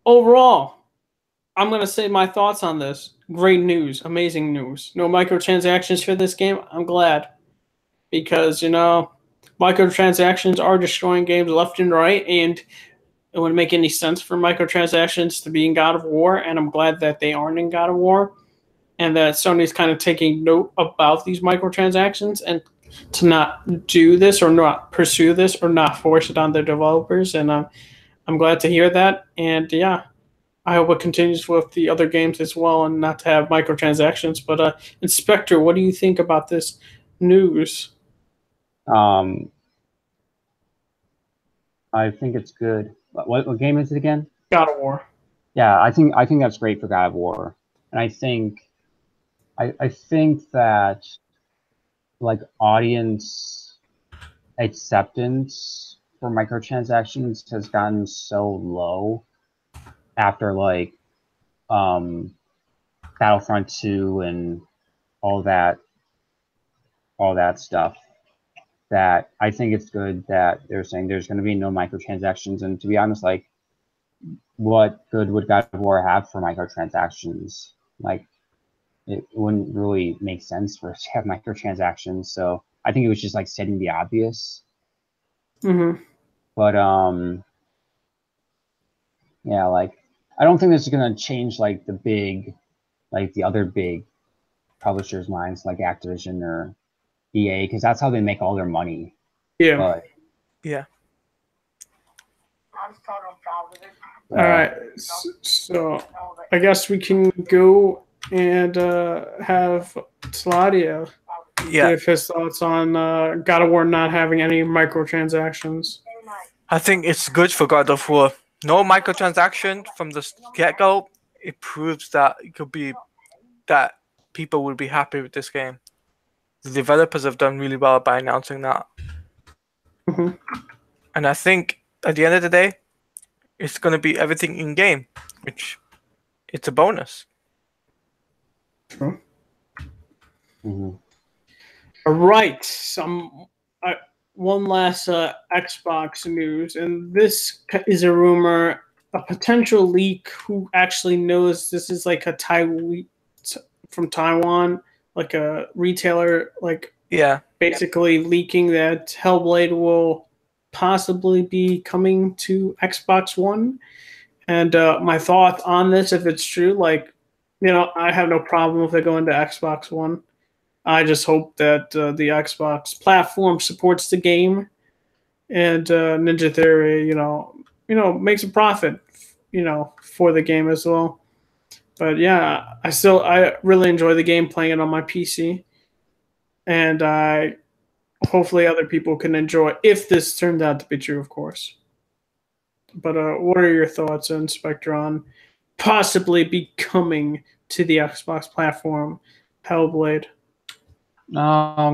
Overall, I'm going to say my thoughts on this. Great news. Amazing news. No microtransactions for this game. I'm glad. Because, microtransactions are destroying games left and right, and it wouldn't make any sense for microtransactions to be in God of War, and I'm glad that they aren't in God of War, and that Sony's kind of taking note about these microtransactions and to not do this or not pursue this or not force it on their developers, and I'm glad to hear that, and yeah, I hope it continues with the other games as well and not to have microtransactions. But Inspector, what do you think about this news? I think it's good. What game is it again? God of War. Yeah, I think that's great for God of War, and I think that like audience acceptance for microtransactions has gotten so low after like Battlefront 2 and all that stuff, that I think it's good that they're saying there's going to be no microtransactions. And to be honest, like, what good would God of War have for microtransactions? Like, it wouldn't really make sense for us to have microtransactions. So I think it was just like stating the obvious. But yeah, like, I don't think this is going to change like the other big publishers' minds, like Activision or EA, because that's how they make all their money. Yeah. But, yeah. All right. So I guess we can go and have Sladia give his thoughts on God of War not having any microtransactions. I think it's good for God of War. No microtransaction from the get-go. It proves that it could be that people will be happy with this game. The developers have done really well by announcing that. And I think at the end of the day, it's going to be everything in-game, which it's a bonus. True. All right. One last Xbox news, and this is a rumor, a potential leak. Who actually knows? This is like a from Taiwan, like a retailer, basically leaking that Hellblade will possibly be coming to Xbox One. And my thought on this, if it's true, I have no problem if they go into Xbox One. I just hope that the Xbox platform supports the game, and Ninja Theory, makes a profit, for the game as well. But yeah, I really enjoy the game playing it on my PC, and I hopefully other people can enjoy if this turned out to be true, of course. But what are your thoughts, Inspector, on possibly becoming to the Xbox platform Hellblade? I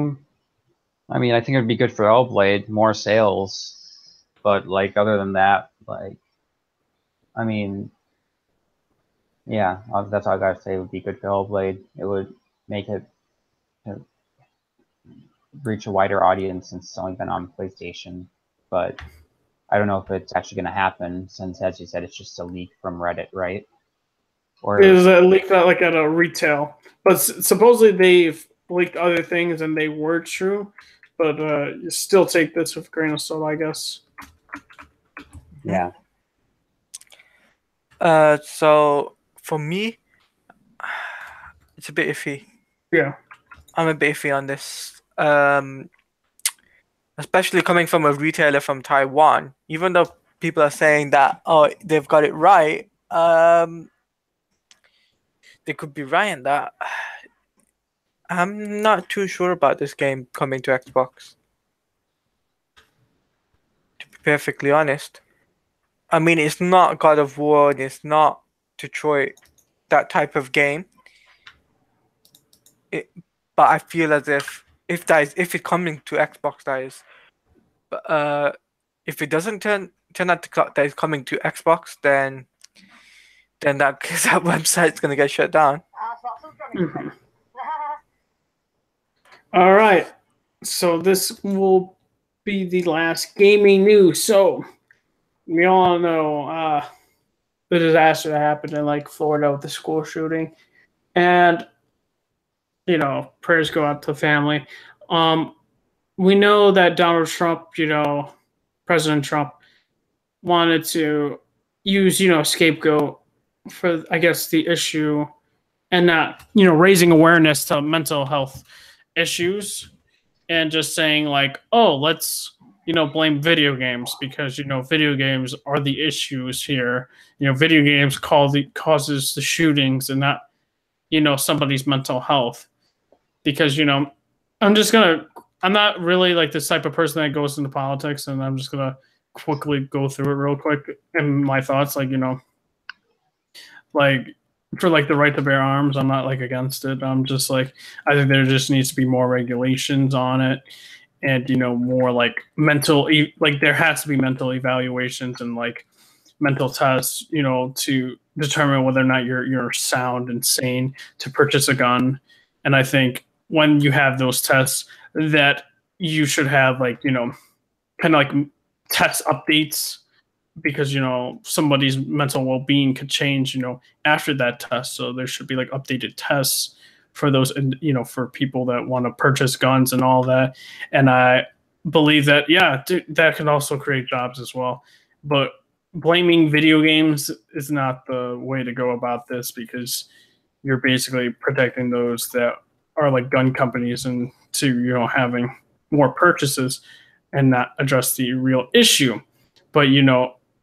mean, I think it'd be good for Hellblade, more sales, but like other than that, like, I mean, yeah, that's all I gotta say. It would be good for Hellblade. It would make it reach a wider audience since it's only been on PlayStation. But I don't know if it's actually going to happen since, as you said, it's just a leak from Reddit, right? Or is a leak out like at a retail, but supposedly they've leaked other things and they were true. But you still take this with a grain of salt, I guess. Yeah. So for me, it's a bit iffy. Yeah. I'm a bit iffy on this. Especially coming from a retailer from Taiwan. Even though people are saying that, oh, they've got it right, they could be right in that. I'm not too sure about this game coming to Xbox, to be perfectly honest. I mean, it's not God of War, and it's not Detroit, that type of game. But I feel as if it's coming to Xbox, that is. But if it doesn't turn out that it's coming to Xbox, then that website's gonna get shut down. Mm-hmm. All right, so this will be the last gaming news. So we all know the disaster that happened in like Florida with the school shooting, and prayers go out to the family. We know that Donald Trump, President Trump, wanted to use scapegoat for, I guess, the issue, and not raising awareness to mental health issues, and just saying like, oh, let's blame video games because video games are the issues here. Video games causes the shootings and not somebody's mental health. Because I'm not really like this type of person that goes into politics, and I'm just gonna quickly go through it real quick and my thoughts. Like for like the right to bear arms, I'm not like against it. I'm just like, I think there just needs to be more regulations on it, and more like like there has to be mental evaluations and like mental tests, to determine whether or not you're sound and sane to purchase a gun. And I think when you have those tests, that you should have like kind of like test updates, because somebody's mental well-being could change after that test. So there should be like updated tests for those, for people that want to purchase guns and all that. And I believe that that can also create jobs as well. But blaming video games is not the way to go about this, because you're basically protecting those that are like gun companies and to having more purchases, and not address the real issue. But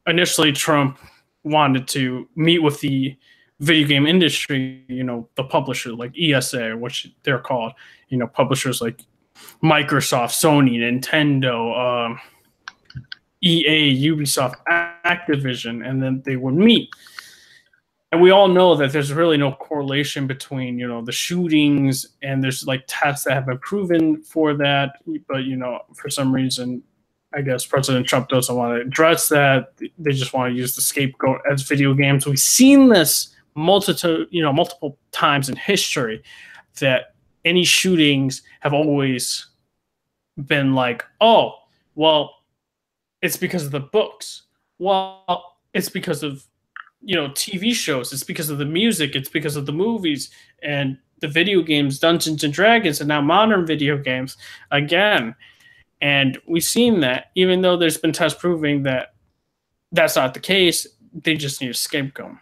initially Trump wanted to meet with the video game industry, the publisher like ESA, which they're called, publishers like Microsoft, Sony, Nintendo, EA, Ubisoft, Activision, and then they would meet. And we all know that there's really no correlation between, the shootings, and there's like tests that have been proven for that. But, for some reason, I guess President Trump doesn't want to address that. They just want to use the scapegoat as video games. We've seen this multiple times in history, that any shootings have always been like, oh, well, it's because of the books. Well, it's because of TV shows. It's because of the music. It's because of the movies and the video games, Dungeons and Dragons, and now modern video games again. And we've seen that, even though there's been tests proving that that's not the case, they just need a scapegoat.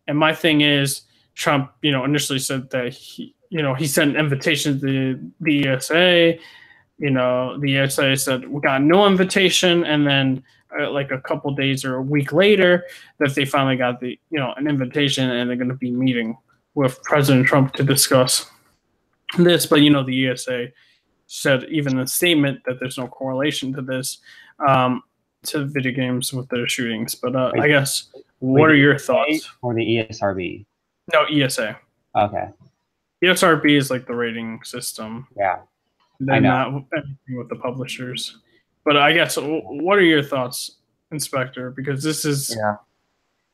And my thing is, Trump, initially said that he he sent invitations to the ESA. The ESA said we got no invitation, and then like a couple days or a week later, that they finally got an invitation, and they're going to be meeting with President Trump to discuss this. But the ESA said even in a statement that there's no correlation to this, to video games with their shootings. But I guess, what are your thoughts? Or the ESRB? No, ESA. Okay. ESRB is like the rating system. Yeah. They're not anything with the publishers. But I guess, what are your thoughts, Inspector? Because this is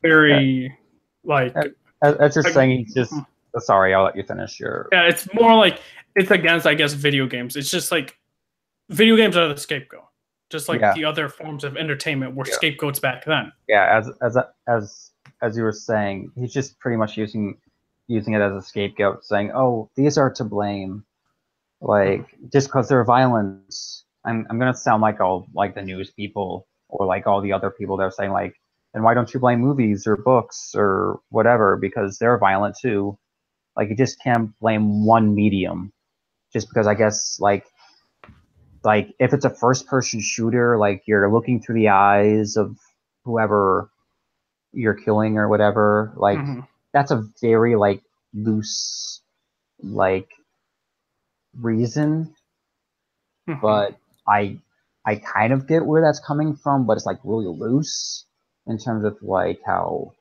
very, like... As you're saying, he's just... Sorry, I'll let you finish your... Yeah, it's more like, it's against, I guess, video games. It's just like, video games are the scapegoat. Just like the other forms of entertainment were scapegoats back then. Yeah, as you were saying, he's just pretty much using it as a scapegoat, saying, "Oh, these are to blame, like just because they're violent." I'm gonna sound like all like the news people or like all the other people that are saying like, "Then why don't you blame movies or books or whatever because they're violent too?" Like you just can't blame one medium, just because I guess like if it's a first-person shooter, like you're looking through the eyes of whoever you're killing or whatever, like that's a very like loose like reason. But I kind of get where that's coming from, but it's like really loose in terms of like how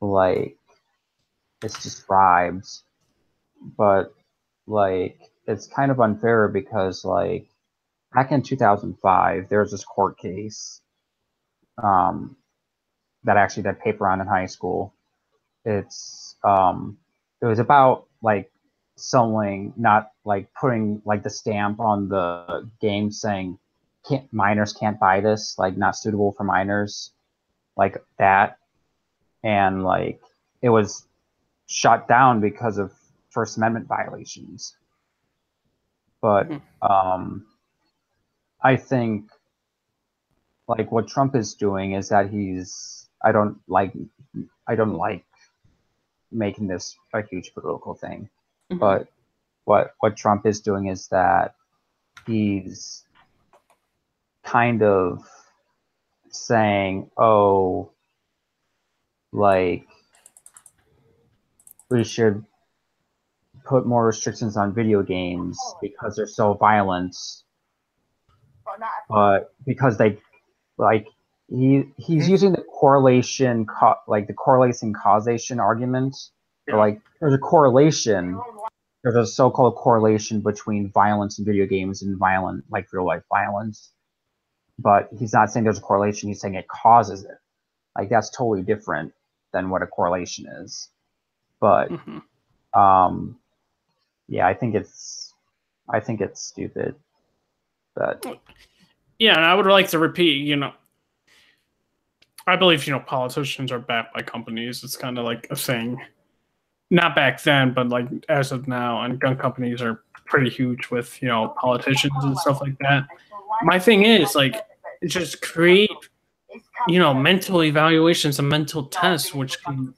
like it's described. But like it's kind of unfair because like back in 2005 there was this court case that actually did paper on in high school. It was about like someone not like putting like the stamp on the game saying minors can't buy this, like not suitable for minors, like that. And like it was shut down because of First Amendment violations. But I think like what Trump is doing is that I don't like making this a huge political thing. But what Trump is doing is that he's kind of saying, oh, like we should put more restrictions on video games because they're so violent. But because they like he's using the correlation the correlation causation argument. So, like there's a so-called correlation between violence in video games and violent like real life violence. But he's not saying there's a correlation, he's saying it causes it. Like that's totally different than what a correlation is. But yeah, I think it's stupid. But yeah, and I would like to repeat, I believe, politicians are backed by companies. It's kind of like a thing. Not back then, but like as of now, and gun companies are pretty huge with, politicians and stuff like that. My thing is like, just create, mental evaluations and mental tests, which can,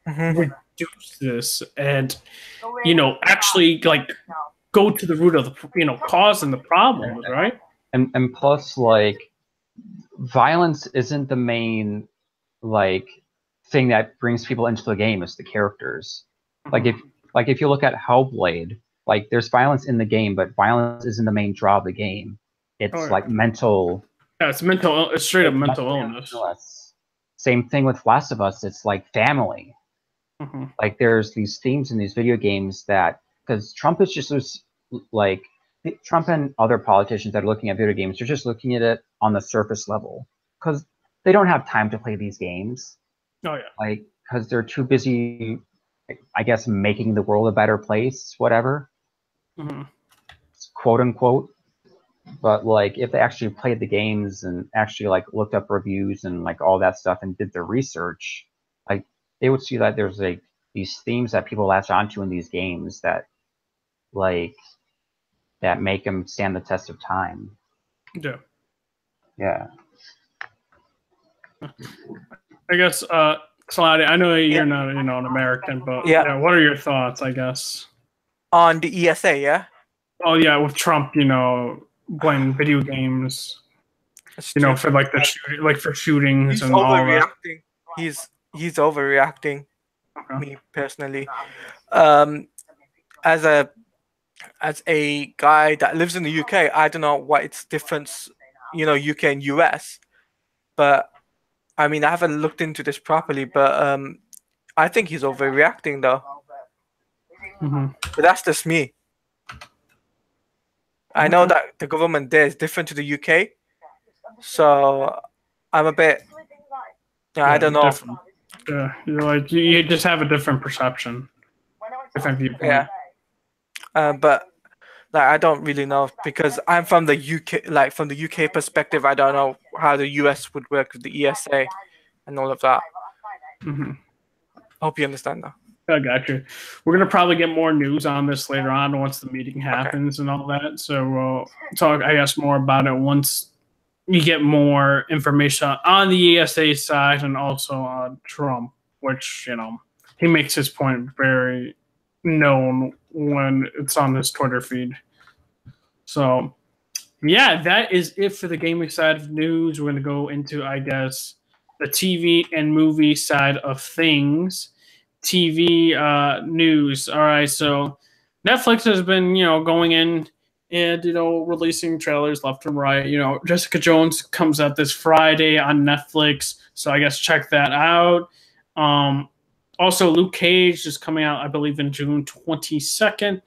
reduce this and, actually like go to the root of the, cause and the problem, right? And plus, like, violence isn't the main, like, thing that brings people into the game. It's the characters. Like if you look at Hellblade, like there's violence in the game, but violence isn't the main draw of the game. It's like mental. Yeah, it's mental. It's straight up mental illness. Same thing with Last of Us. It's like family. Like there's these themes in these video games that because Trump is just like Trump and other politicians that are looking at video games, they're just looking at it on the surface level because they don't have time to play these games. Oh yeah. Like because they're too busy, I guess, making the world a better place, whatever, quote unquote. But like if they actually played the games and actually like looked up reviews and like all that stuff and did their research, like they would see that there's like these themes that people latch onto in these games that like that make them stand the test of time. Yeah. Yeah. I guess Slotty, I know you're not, an American, but Yeah. yeah, what are your thoughts, I guess? On the ESA, yeah? Oh yeah, with Trump, blaming video games, That's for like for shootings He's and all that. overreacting. He's overreacting, Okay. me personally. Um, as a guy that lives in the UK, I don't know what its difference, UK and US, but I mean, I haven't looked into this properly, but I think he's overreacting though. Mm-hmm. But that's just me. I know that the government there is different to the UK, so I'm a bit. Yeah, I don't know. Different. Yeah, you're like you just have a different perception, different viewpoint. Yeah. But like I don't really know because I'm from the UK. Like from the UK perspective, I don't know how the US would work with the ESA and all of that. Mm-hmm. Hope you understand that. I got you. We're gonna probably get more news on this later on once the meeting happens and all that. So we'll talk, I guess, more about it once you get more information on the ESA side and also on Trump, which he makes his point very known when it's on his Twitter feed. So yeah, that is it for the gaming side of news. We're gonna go into, I guess, the TV and movie side of things. TV news. All right, so Netflix has been, going in and, releasing trailers left and right. Jessica Jones comes out this Friday on Netflix, so I guess check that out. Also, Luke Cage is coming out, I believe, in June 22nd,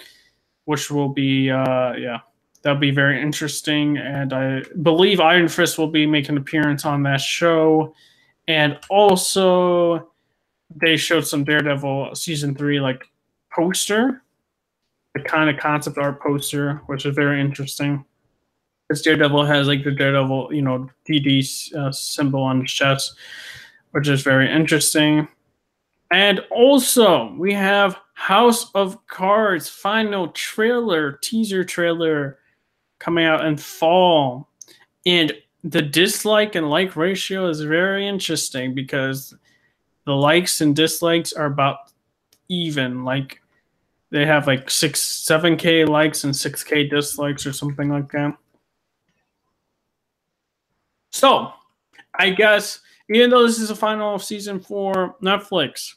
which will be, that'll be very interesting. And I believe Iron Fist will be making an appearance on that show. And also, they showed some Daredevil season 3 poster, the kind of concept art poster, which is very interesting. This Daredevil has the Daredevil, DD symbol on his chest, which is very interesting. And also, we have House of Cards final teaser trailer coming out in fall. And the dislike and like ratio is very interesting because the likes and dislikes are about even. Like they have 7K likes and 6K dislikes or something like that. So I guess even though this is a final season for Netflix,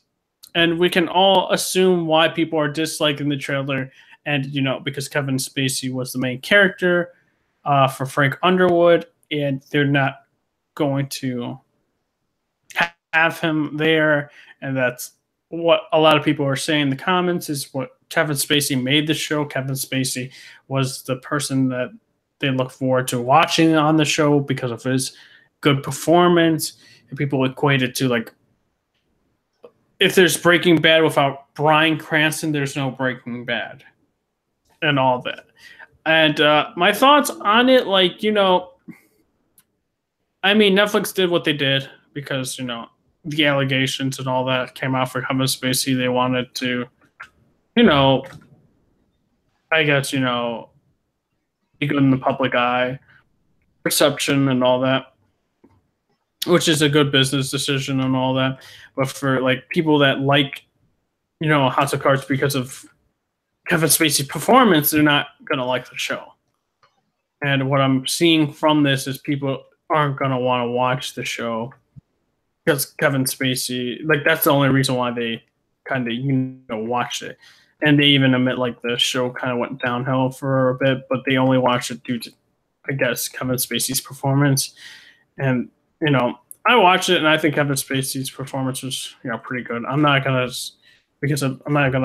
and we can all assume why people are disliking the trailer, and because Kevin Spacey was the main character for Frank Underwood, and they're not going to have him there, and that's what a lot of people are saying in the comments is what Kevin Spacey made the show. Kevin Spacey was the person that they look forward to watching on the show because of his good performance, and people equate it to if there's Breaking Bad without Bryan Cranston, there's no Breaking Bad and all that. And my thoughts on it, I mean, Netflix did what they did because, the allegations and all that came out for Kevin Spacey. They wanted to, I guess, be good in the public eye, perception and all that, which is a good business decision and all that. But for people that House of Cards because of Kevin Spacey's performance, they're not gonna like the show. And what I'm seeing from this is people aren't gonna want to watch the show because Kevin Spacey, that's the only reason why they kind of watched it. And they even admit the show kind of went downhill for a bit, but they only watched it due to, I guess, Kevin Spacey's performance. And I watched it, and I think Kevin Spacey's performance was pretty good. I'm not gonna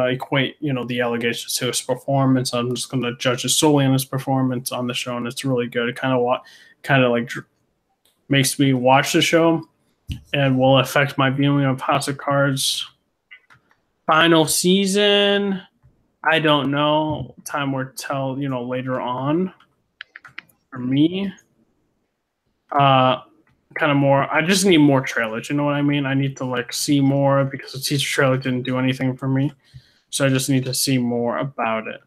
equate the allegations to his performance. I'm just gonna judge it solely on his performance on the show, and it's really good. It kind of makes me watch the show, and will affect my viewing of House of Cards final season. I don't know. Time will tell. Later on. For me, kind of more. I just need more trailers. You know what I mean? I need to see more because the teaser trailer didn't do anything for me. So I just need to see more about it.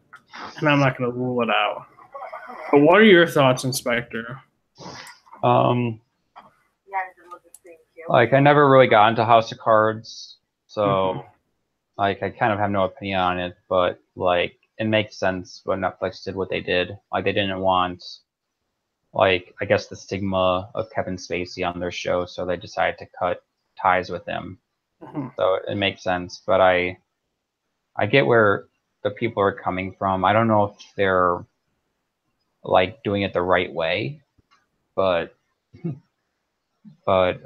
And I'm not going to rule it out. But what are your thoughts, Inspector? Like, I never really got into House of Cards, so like I kind of have no opinion on it. But like, it makes sense when Netflix did what they did. Like, they didn't want, like, I guess the stigma of Kevin Spacey on their show, so they decided to cut ties with him. So it makes sense. But I get where the people are coming from. I don't know if they're like doing it the right way, but what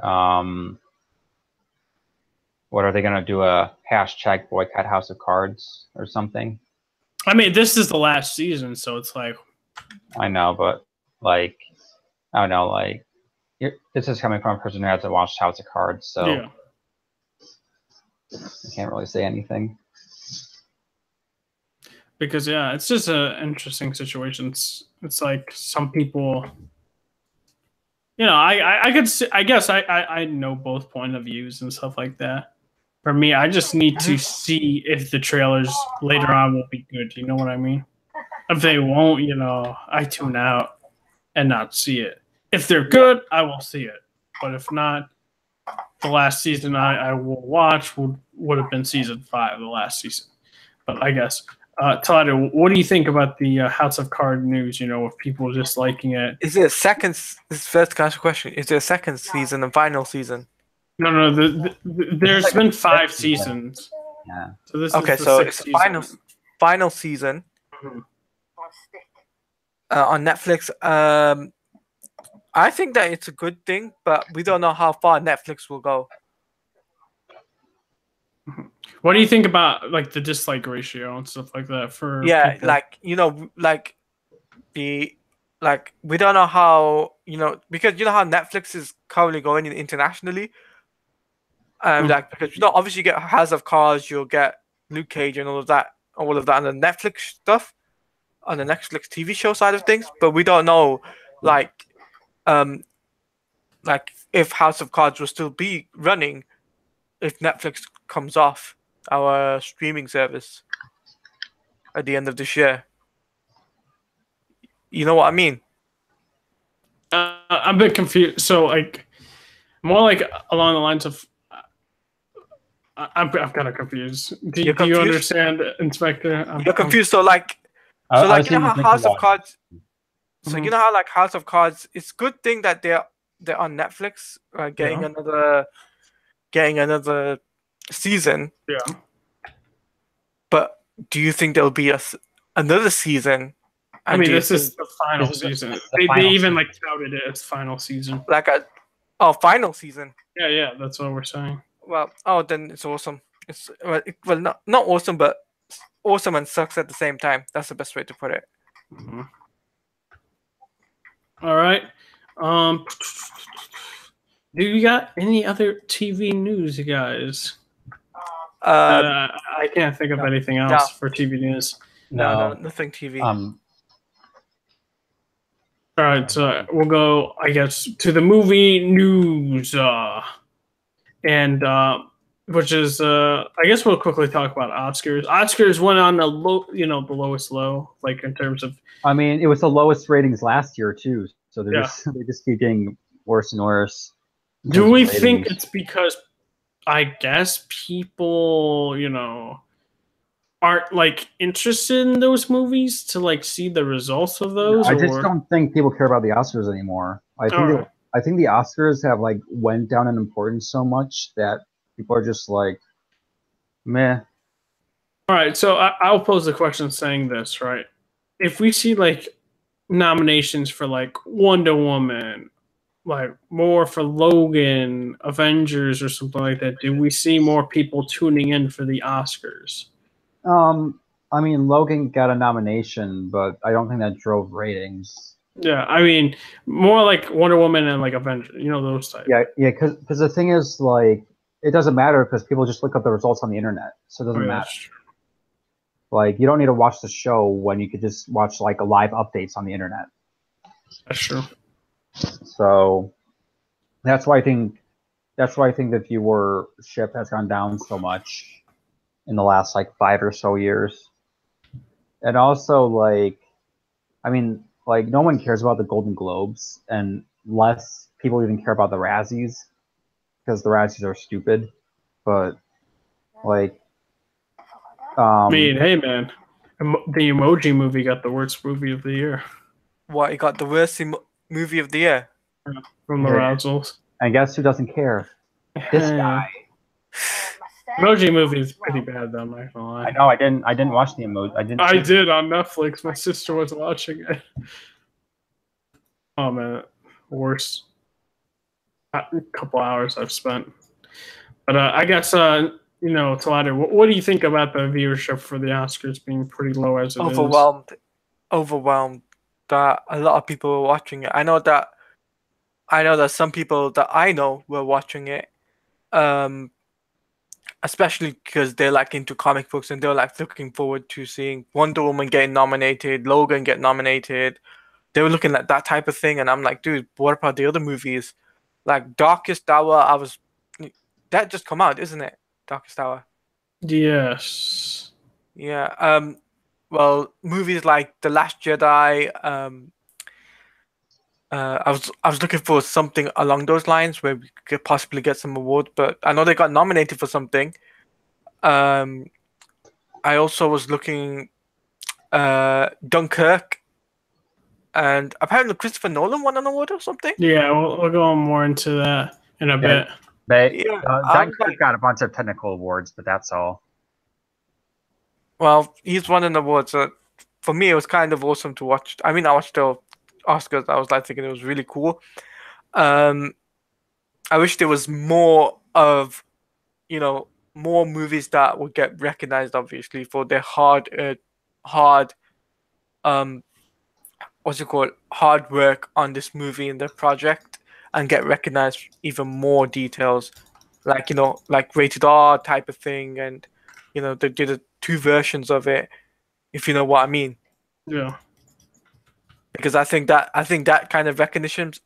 are they gonna do? A hashtag boycott House of Cards or something? I mean, this is the last season, so it's like, I know, but like, I don't know, like, this is coming from a person who hasn't watched House of Cards, so yeah. I can't really say anything. Because yeah, it's just an interesting situation. It's like some people, you know, I could I guess I know both point of views and stuff like that. For me, I just need to see if the trailers later on will be good. You know what I mean? If they won't, you know, I tune out and not see it. If they're good, I will see it. But if not, the last season I will watch would have been season 5, the last season. But I guess, Todd, what do you think about the House of Card news? You know, with people just liking it. Is there a second? This first question: is there a second season and final season? No. There's been 5 seasons. Yeah. So this okay, is the so 6th it's the season. final season on Netflix. I think that it's a good thing, but we don't know how far Netflix will go. What do you think about like the dislike ratio and stuff like that for people? Like, you know, like we don't know how, you know, because you know how Netflix is currently going internationally. Like, because you know, obviously you get House of Cards, you'll get Luke Cage and all of that on the Netflix stuff, on the Netflix TV show side of things, but we don't know like if House of Cards will still be running if Netflix comes off our streaming service at the end of this year. You know what I mean? I'm a bit confused. So like, more like along the lines of, I'm kind of confused. Do you understand, Inspector? You're confused. So like, you know how House of Cards. So you know how like House of Cards. It's a good thing that they're on Netflix, getting another season. Yeah. But do you think there'll be another season? I mean, this is the final season. They even like touted it as final season. Like final season. Yeah, that's what we're saying. Well, then it's awesome. It's not awesome, but awesome and sucks at the same time. That's the best way to put it. All right. Do you got any other TV news, you guys? I can't think of anything else for TV news. No, nothing TV. All right, so we'll go, I guess, to the movie news, and which is, I guess we'll quickly talk about Oscars. Oscars went on the low, the lowest low, like in terms of. I mean, it was the lowest ratings last year too, so they just keep getting worse and worse. Do we think it's because, I guess, people, aren't like interested in those movies to like see the results of those? I just don't think people care about the Oscars anymore. I think the Oscars have like went down in importance so much that people are just like, meh. All right, so I'll pose the question saying this, right? If we see like nominations for like Wonder Woman, like more for Logan, Avengers, or something like that, do we see more people tuning in for the Oscars? I mean, Logan got a nomination, but I don't think that drove ratings. Yeah, I mean, more like Wonder Woman and like Avengers, those types. Yeah, because the thing is, like, it doesn't matter because people just look up the results on the internet, so it doesn't matter. Like, you don't need to watch the show when you could just watch like live updates on the internet. That's true. So that's why I think the viewership has gone down so much in the last like 5 or so years. And also, like, I mean, like, no one cares about the Golden Globes, and less people even care about the Razzies. because the Razzies are stupid. But like, I mean, hey man, the Emoji Movie got the worst movie of the year. What, he got the worst movie of the year? From the Razzles. I guess who doesn't care? This guy. Emoji Movie is pretty bad though, I'm not gonna lie. I know. I didn't watch the emoji. I did on Netflix. My sister was watching it. Oh man, worst. A couple hours I've spent. But I guess you know, Talada, what do you think about the viewership for the Oscars being pretty low as it is? Overwhelmed that a lot of people were watching it. I know that some people that I know were watching it, especially because they're like into comic books and they're like looking forward to seeing Wonder Woman getting nominated, Logan get nominated. They were looking at that type of thing, and I'm like, dude, what about the other movies? Like Darkest Hour, that just come out, isn't it? Darkest Hour. Yes. Yeah. Well, movies like The Last Jedi. I was looking for something along those lines where we could possibly get some awards, but I know they got nominated for something. I also was looking Dunkirk, and apparently Christopher Nolan won an award or something. Yeah, we'll go more into that in a bit. Dunkirk got a bunch of technical awards, but that's all. Well, he's won an award, so for me, it was kind of awesome to watch. I mean, I watched the Oscars. I was like thinking it was really cool. I wish there was more of, more movies that would get recognized, obviously, for their hard work on this movie and the project, and get recognized even more details, like like rated R type of thing, and they did two versions of it, if you know what I mean. Yeah. Because I think that kind of recognitionship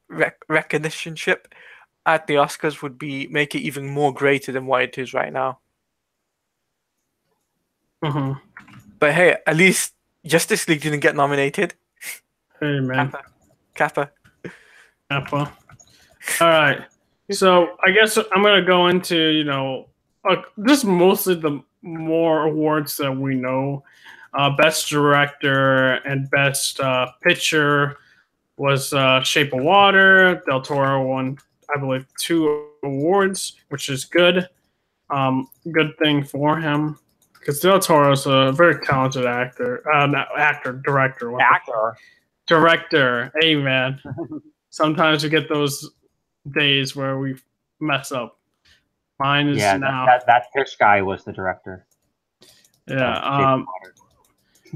at the Oscars would make it even more greater than what it is right now. Mm-hmm. But hey, at least Justice League didn't get nominated. Hey man. Kappa. All right. So I guess I'm gonna go into just mostly the more awards that we know. Best Director and Best Picture was Shape of Water. Del Toro won, I believe, 2 awards, which is good. Good thing for him, because Del Toro is a very talented actor. Not actor, director. Director. Hey, man. Sometimes we get those days where we mess up. Mine is now. That fish guy was the director. Yeah.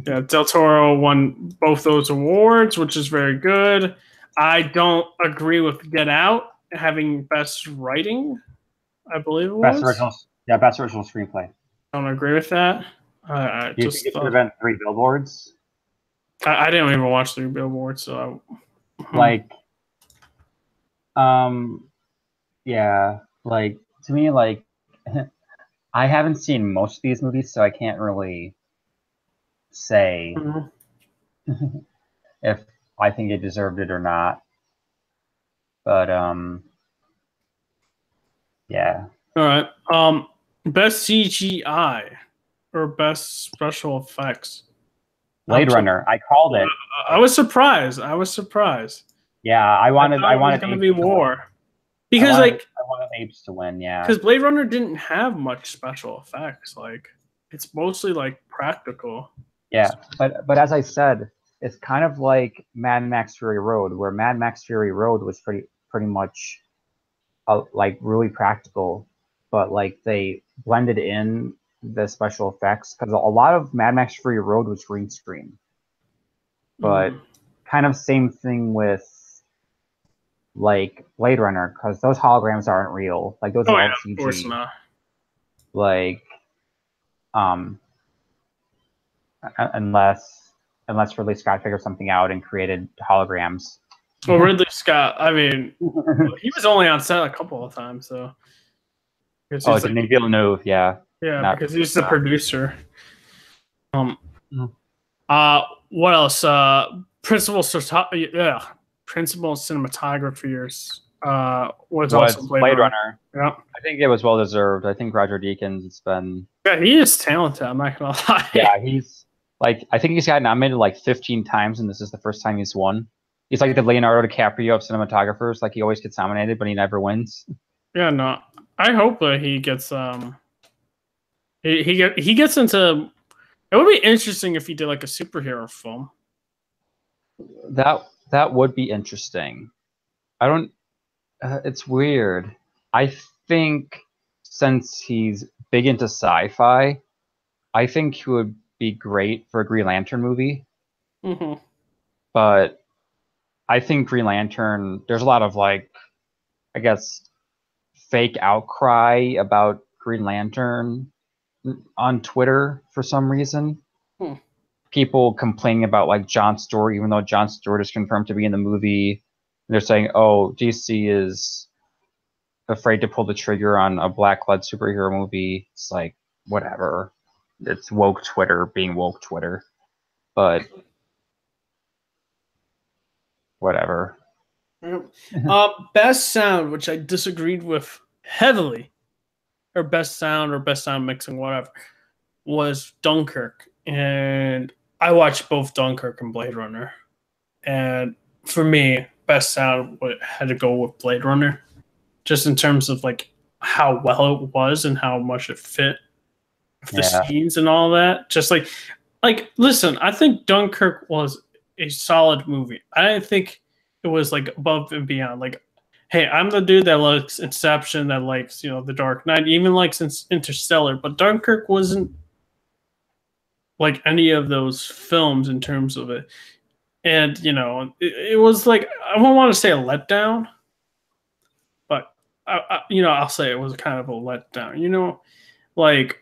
Yeah, Del Toro won both those awards, which is very good. I don't agree with Get Out having best writing, I believe it was. Best original screenplay. Don't agree with that. Do you think it should have been 3 Billboards? I didn't even watch 3 Billboards, so yeah, like to me, like I haven't seen most of these movies, so I can't really say if I think it deserved it or not. But yeah. All right. Best CGI or best special effects. Blade Runner. I called it. I was surprised. Yeah, I wanted it was going to be war. Because I wanted Apes to win, yeah. Because Blade Runner didn't have much special effects. Like, it's mostly like practical. Yeah, but as I said, it's kind of like Mad Max Fury Road, where Mad Max Fury Road was pretty much like really practical, but like they blended in the special effects, because a lot of Mad Max Fury Road was green screen. But kind of same thing with like Blade Runner, because those holograms aren't real. Like those are all CG. Of course not. Like unless Ridley Scott figured something out and created holograms. Well, Ridley Scott, I mean, he was only on set a couple of times, so. Denis Villeneuve, yeah. Yeah, because he's the producer. What else? Principal cinematography was also was Blade Blade Runner. Runner. Yeah. I think it was well deserved. I think Roger Deakins, it's been. Yeah, he is talented. I'm not gonna lie. Yeah, he's like, I think he's got nominated like 15 times, and this is the first time he's won. He's like the Leonardo DiCaprio of cinematographers. Like, he always gets nominated, but he never wins. Yeah, no. I hope that he gets he gets into. It would be interesting if he did like a superhero film. That would be interesting. I don't. It's weird. I think since he's big into sci-fi, I think he would be great for a Green Lantern movie. Mm-hmm. But I think Green Lantern. There's a lot of like, I guess, fake outcry about Green Lantern on Twitter for some reason. Hmm. People complaining about like Jon Stewart, even though Jon Stewart is confirmed to be in the movie. They're saying, "Oh, DC is afraid to pull the trigger on a black-led superhero movie." It's like, whatever. It's woke Twitter being woke Twitter, but whatever. Best sound, which I disagreed with heavily, or best sound mixing, whatever, was Dunkirk, and I watched both Dunkirk and Blade Runner, and for me, best sound had to go with Blade Runner, just in terms of like how well it was and how much it fit the scenes and all that. Just like listen, I think Dunkirk was a solid movie. I didn't think it was like above and beyond. Like, hey, I'm the dude that likes Inception, that likes, you know, The Dark Knight, even likes Interstellar, but Dunkirk wasn't like any of those films in terms of it. And, you know, it was like, I don't want to say a letdown, but you know, I'll say it was kind of a letdown. You know, like,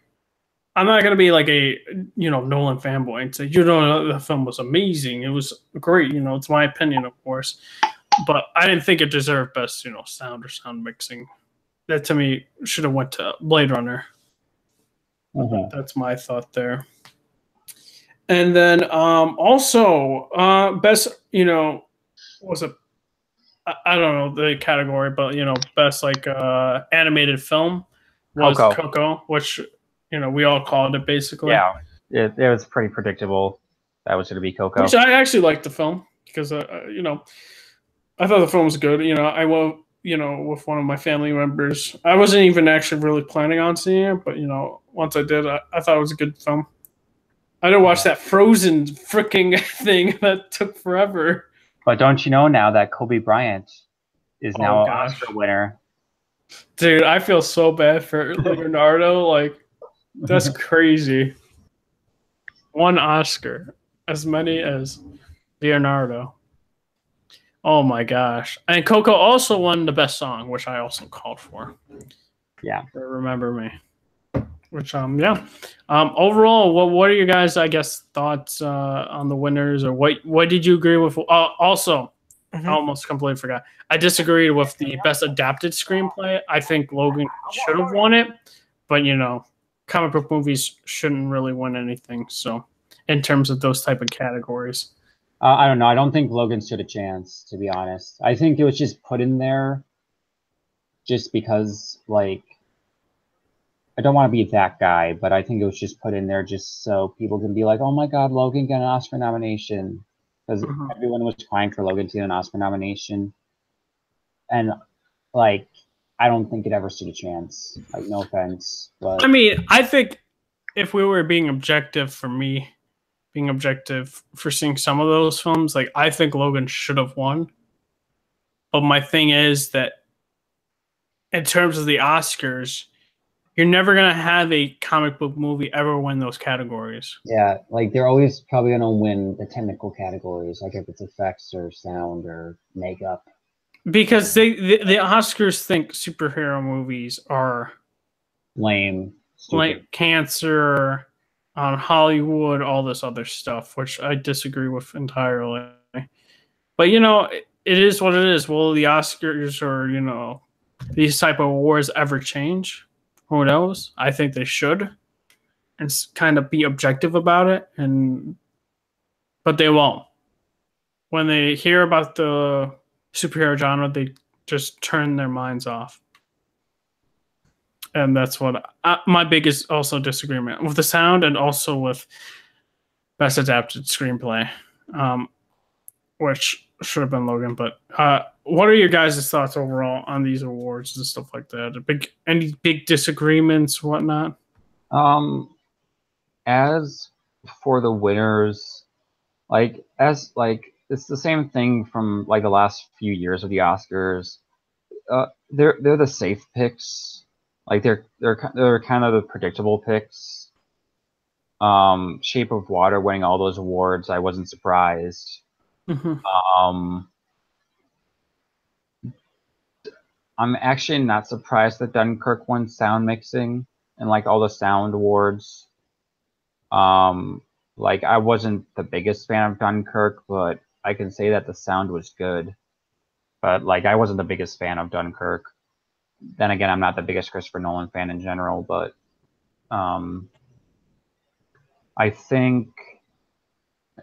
I'm not gonna be like a, you know, Nolan fanboy and say, you know, the film was amazing. It was great. You know, it's my opinion, of course, but I didn't think it deserved best, you know, sound or sound mixing. That to me should have went to Blade Runner. Mm-hmm. That's my thought there. And then also best, you know, was it? I don't know the category, but you know, best like animated film was Coco, which, you know, we all called it basically. Yeah, it was pretty predictable that was going to be Coco. Which I actually liked the film because, you know, I thought the film was good. You know, I went, you know, with one of my family members. I wasn't even actually really planning on seeing it, but, you know, once I did, I thought it was a good film. I didn't watch that Frozen freaking thing that took forever. But don't you know now that Kobe Bryant is now an Oscar winner? Dude, I feel so bad for Leonardo. Like, that's crazy. One Oscar, as many as Leonardo. Oh my gosh. And Coco also won the best song, which I also called for. Yeah. Remember Me. Which yeah. Overall, what are your guys, I guess, thoughts on the winners, or what did you agree with? Also, I almost completely forgot. I disagreed with the best adapted screenplay. I think Logan should have won it, but you know, comic book movies shouldn't really win anything. So, in terms of those type of categories, I don't know. I don't think Logan stood a chance, to be honest. I think it was just put in there just because, like, I don't want to be that guy, but I think it was just put in there just so people can be like, oh my God, Logan got an Oscar nomination. Because everyone was crying for Logan to get an Oscar nomination. And, like, I don't think it ever stood a chance. Like, no offense. But I mean, I think if we were being objective, for me, being objective for seeing some of those films, like, I think Logan should have won. But my thing is that in terms of the Oscars, you're never going to have a comic book movie ever win those categories. Yeah, like, they're always probably going to win the technical categories, like if it's effects or sound or makeup. Because the Oscars think superhero movies are lame, stupid. Like cancer on Hollywood, all this other stuff, which I disagree with entirely. But, you know, it is what it is. Will the Oscars or, you know, these type of awards ever change? Who knows? I think they should, and kind of be objective about it. But they won't. When they hear about the superhero genre, they just turn their minds off. And that's what my biggest also disagreement with the sound, and also with best adapted screenplay, which should have been Logan. But what are your guys' thoughts overall on these awards and stuff like that? Any big disagreements, whatnot? As for the winners, it's the same thing from like the last few years of the Oscars. They're the safe picks. Like they're kind of the predictable picks. Shape of Water winning all those awards, I wasn't surprised. I'm actually not surprised that Dunkirk won sound mixing and like all the sound awards. Like I wasn't the biggest fan of Dunkirk, but I can say that the sound was good. But like I wasn't the biggest fan of Dunkirk. Then again, I'm not the biggest Christopher Nolan fan in general, but I think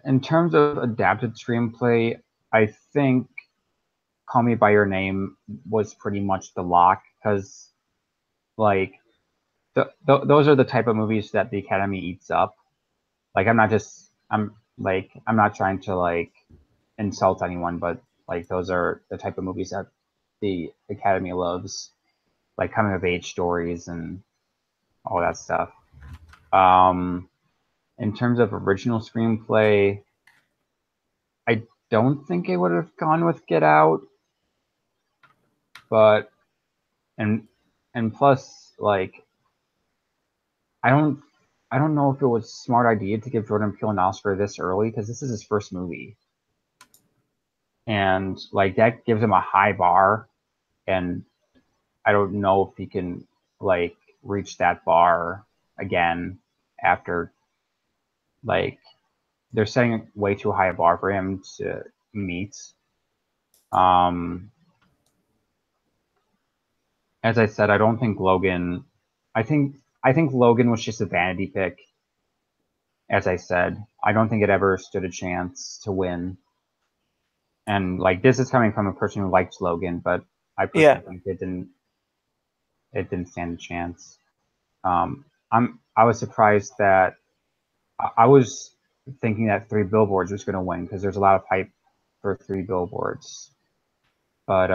in terms of adapted screenplay, I think Call Me by Your Name was pretty much the lock, because like those are the type of movies that the Academy eats up. Like I'm not trying to like insult anyone, but like those are the type of movies that the Academy loves, like coming of age stories and all that stuff. In terms of original screenplay, I don't think it would have gone with Get Out, but and plus like I don't know if it was a smart idea to give Jordan Peele an Oscar this early, because this is his first movie. And like that gives him a high bar, and I don't know if he can like reach that bar again after, like, they're setting way too high a bar for him to meet. As I said, I don't think Logan. I think Logan was just a vanity pick. As I said, I don't think it ever stood a chance to win. And like this is coming from a person who liked Logan, but I personally think it didn't stand a chance. I was surprised that I was thinking that Three Billboards was going to win, because there's a lot of hype for Three Billboards. But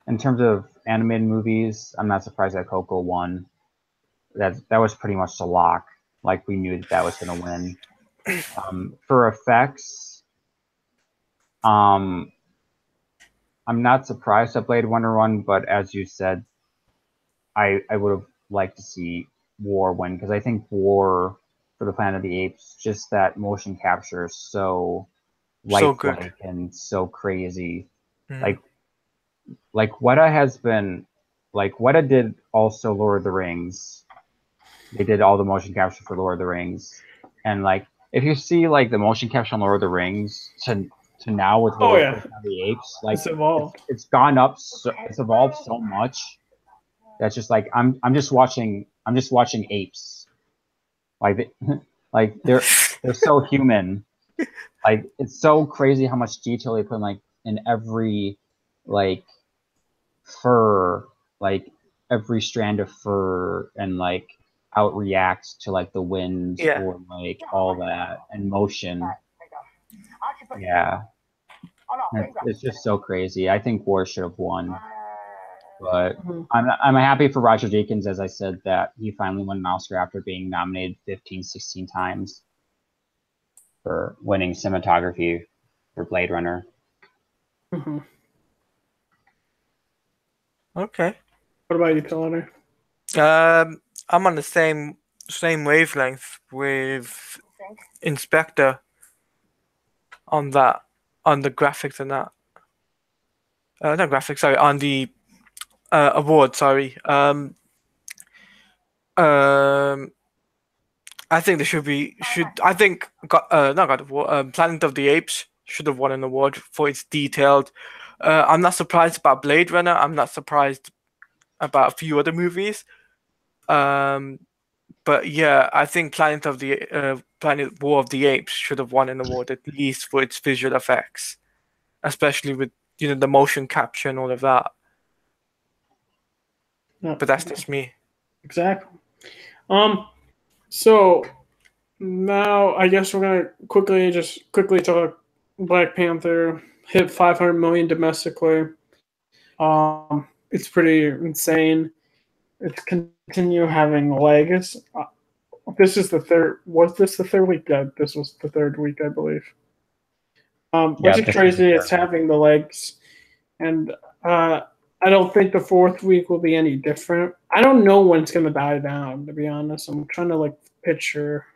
in terms of animated movies, I'm not surprised that Coco won. That was pretty much the lock. Like we knew that was going to win. For effects, I'm not surprised that Blade Runner won, but as you said, I would have liked to see War win, because I think War for the Planet of the Apes, just that motion capture is so lifelike and so crazy. Like Weta has been, like Weta did also Lord of the Rings. They did all the motion capture for Lord of the Rings, and like if you see like the motion capture on Lord of the Rings to now with Lord of the Apes, like it's gone up, it's evolved so much. That's just like I'm just watching apes, like they're so human. Like it's so crazy how much detail they put in every like fur, like every strand of fur, and like how it reacts to like the wind or like all that and motion. Yeah, it's just so crazy. I think War should have won. But I'm happy for Roger Deakins, as I said, that he finally won an Oscar after being nominated 15, 16 times for winning cinematography for Blade Runner. Okay. What about you, Connor? I'm on the same wavelength with Inspector on that, on the graphics and that. Not graphics, sorry, on the award, sorry. I think I think not God of War, Planet of the Apes should have won an award for its detailed. I'm not surprised about Blade Runner. I'm not surprised about a few other movies. But yeah, I think Planet War of the Apes should have won an award, at least for its visual effects, especially with the motion capture and all of that. Yeah, But that's just me. exactly. So now I guess we're gonna quickly talk Black Panther hit 500 million domestically. It's pretty insane. It's continue having legs. This is the third. Was this the third week? This was the third week, I believe. Which is crazy. It's having the legs, and I don't think the fourth week will be any different. I don't know when it's gonna die down. To be honest, I'm trying to picture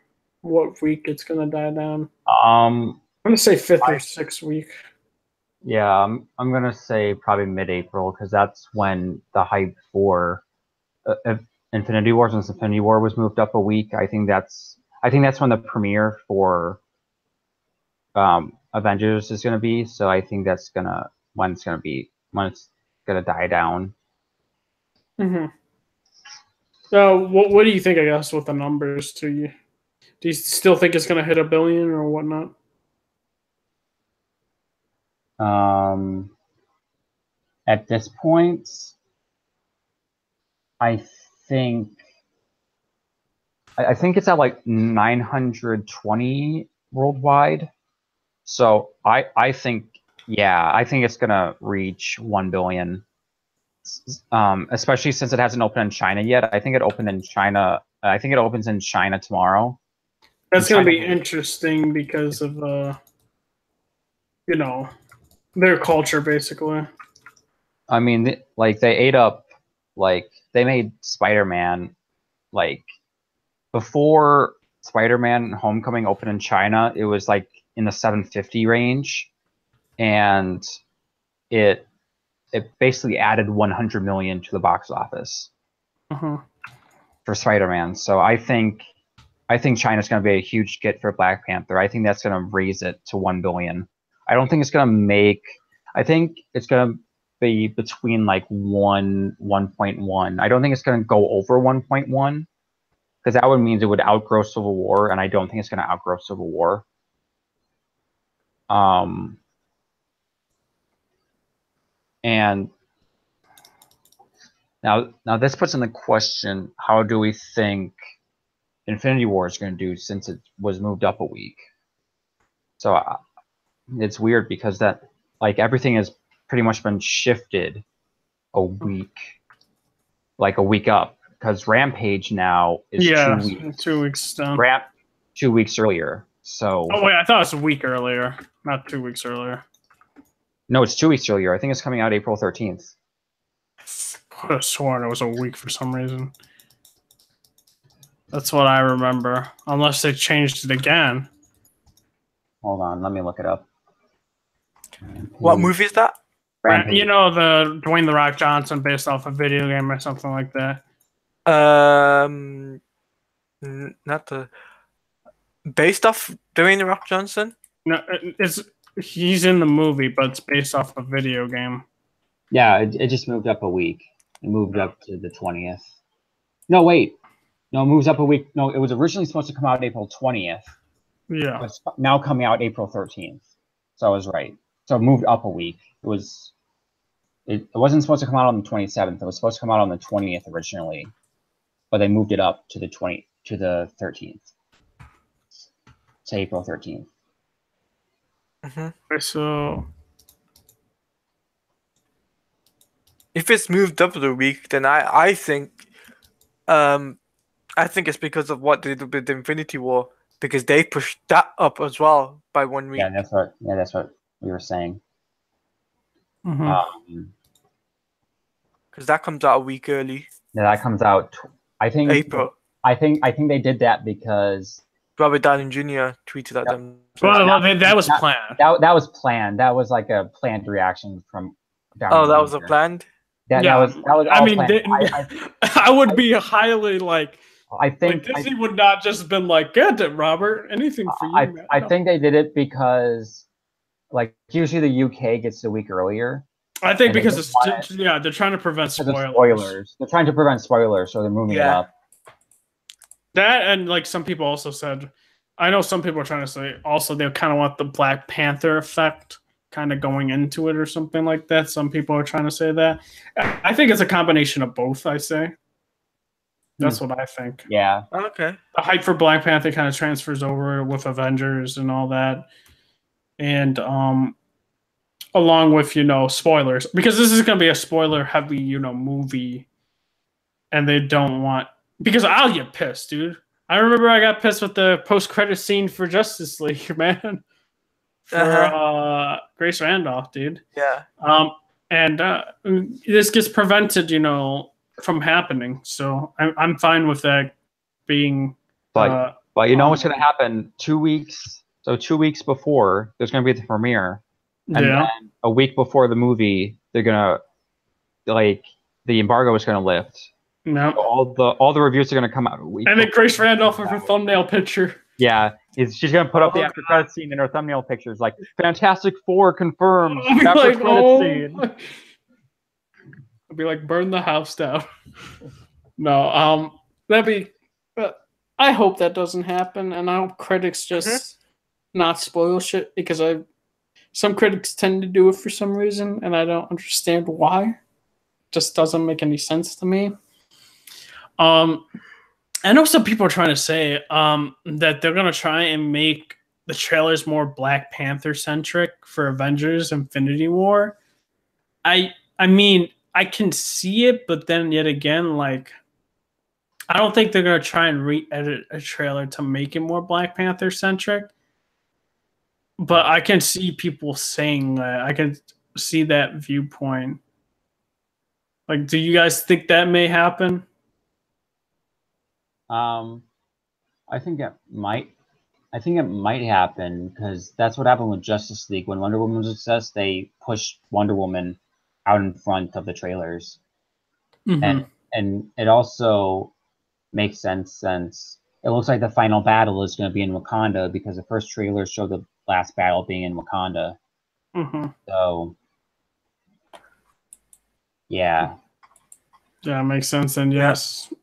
what week it's gonna die down. I'm gonna say fifth or sixth week. Yeah, I'm gonna say probably mid-April because that's when the hype for Infinity War, since Infinity War was moved up a week. I think that's when the premiere for Avengers is gonna be. So I think that's when it's gonna die down. Mm-hmm. So what do you think? I guess with the numbers, do you still think it's gonna hit 1 billion or whatnot? At this point, I think it's at like 920 worldwide. So I think it's gonna reach 1 billion. Especially since it hasn't opened in China yet. I think it opened in China. I think it opens in China tomorrow. That's gonna be interesting because of their culture basically. I mean, they ate up, they made Spider-Man, before Spider-Man Homecoming opened in China, it was in the 750 range, and it basically added 100 million to the box office for Spider-Man. So I think China's going to be a huge get for Black Panther. I think that's going to raise it to 1 billion. I don't think it's going to make. I think it's going to be between 1.1. I don't think it's going to go over 1.1 because that would mean it would outgrow Civil War, and I don't think it's going to outgrow Civil War. And now this puts in the question: how do we think Infinity War is going to do since it was moved up a week? So it's weird because everything has pretty much been shifted a week up, because Rampage now is 2 weeks. 2 weeks down. 2 weeks earlier. So wait, I thought it was a week earlier, not 2 weeks earlier. No, it's 2 weeks earlier. I think it's coming out April 13th. I could have sworn it was a week for some reason. That's what I remember, unless they changed it again. Hold on, let me look it up. What movie is that? Rampage. You know, the Dwayne "The Rock" Johnson based off a video game or something like that. Not the based off Dwayne "The Rock" Johnson. No, he's in the movie, but it's based off a video game. Yeah, it just moved up a week. It moved up to the 20th. No, wait. No, it moves up a week. No, it was originally supposed to come out April 20th. Yeah. But it's now coming out April 13th. So I was right. So it moved up a week. It wasn't supposed to come out on the 27th. It was supposed to come out on the 20th originally, but they moved it up to the 13th. To April 13th. So if it's moved up the week, then I think it's because of what they did with the Infinity War, because they pushed that up as well by 1 week. Yeah, that's what we were saying. because that comes out a week early. Yeah, that comes out. I think April. I think they did that because Robert Downey Jr. tweeted at them. Well, that was planned. That was planned. That was like a planned reaction from Downey Jr. That was a planned. That was all I mean, planned. I would be highly I think Disney would not just been like, "Good, Robert, anything for you." I think they did it because, usually the UK gets a week earlier. I think because they're trying to prevent spoilers. They're trying to prevent spoilers, so they're moving it up. That, and some people also said, I know some people are trying to say also they kind of want the Black Panther effect kind of going into it or something like that. Some people are trying to say that. I think it's a combination of both, I say. That's what I think. Yeah. Okay. The hype for Black Panther kind of transfers over with Avengers and all that. And along with, spoilers. Because this is going to be a spoiler-heavy, movie. And they don't want... Because I'll get pissed, dude. I remember I got pissed with the post-credit scene for Justice League, man. For Grace Randolph, dude. Yeah. And this gets prevented, from happening. So I'm fine with that being. But you know what's going to happen? 2 weeks. So 2 weeks before, there's going to be the premiere, and then a week before the movie, they're going to the embargo is going to lift. No. So all the reviews are going to come out a week. And then Grace Randolph with her thumbnail picture. Yeah, she's going to put up the after credit scene in her thumbnail pictures, like Fantastic Four confirmed after credit scene. I'll be like, burn the house down. No, that'd be. I hope that doesn't happen, and I hope critics just not spoil shit because some critics tend to do it for some reason, and I don't understand why. It just doesn't make any sense to me. I know some people are trying to say that they're going to try and make the trailers more Black Panther centric for Avengers Infinity War. I mean, I can see it, but then yet again, I don't think they're going to try and re-edit a trailer to make it more Black Panther centric. But I can see people saying that. I can see that viewpoint. Do you guys think that may happen? I think it might. I think it might happen because that's what happened with Justice League. When Wonder Woman was a success, they pushed Wonder Woman out in front of the trailers, and it also makes sense since it looks like the final battle is going to be in Wakanda because the first trailer showed the last battle being in Wakanda. So, yeah. Yeah, it makes sense. And yes,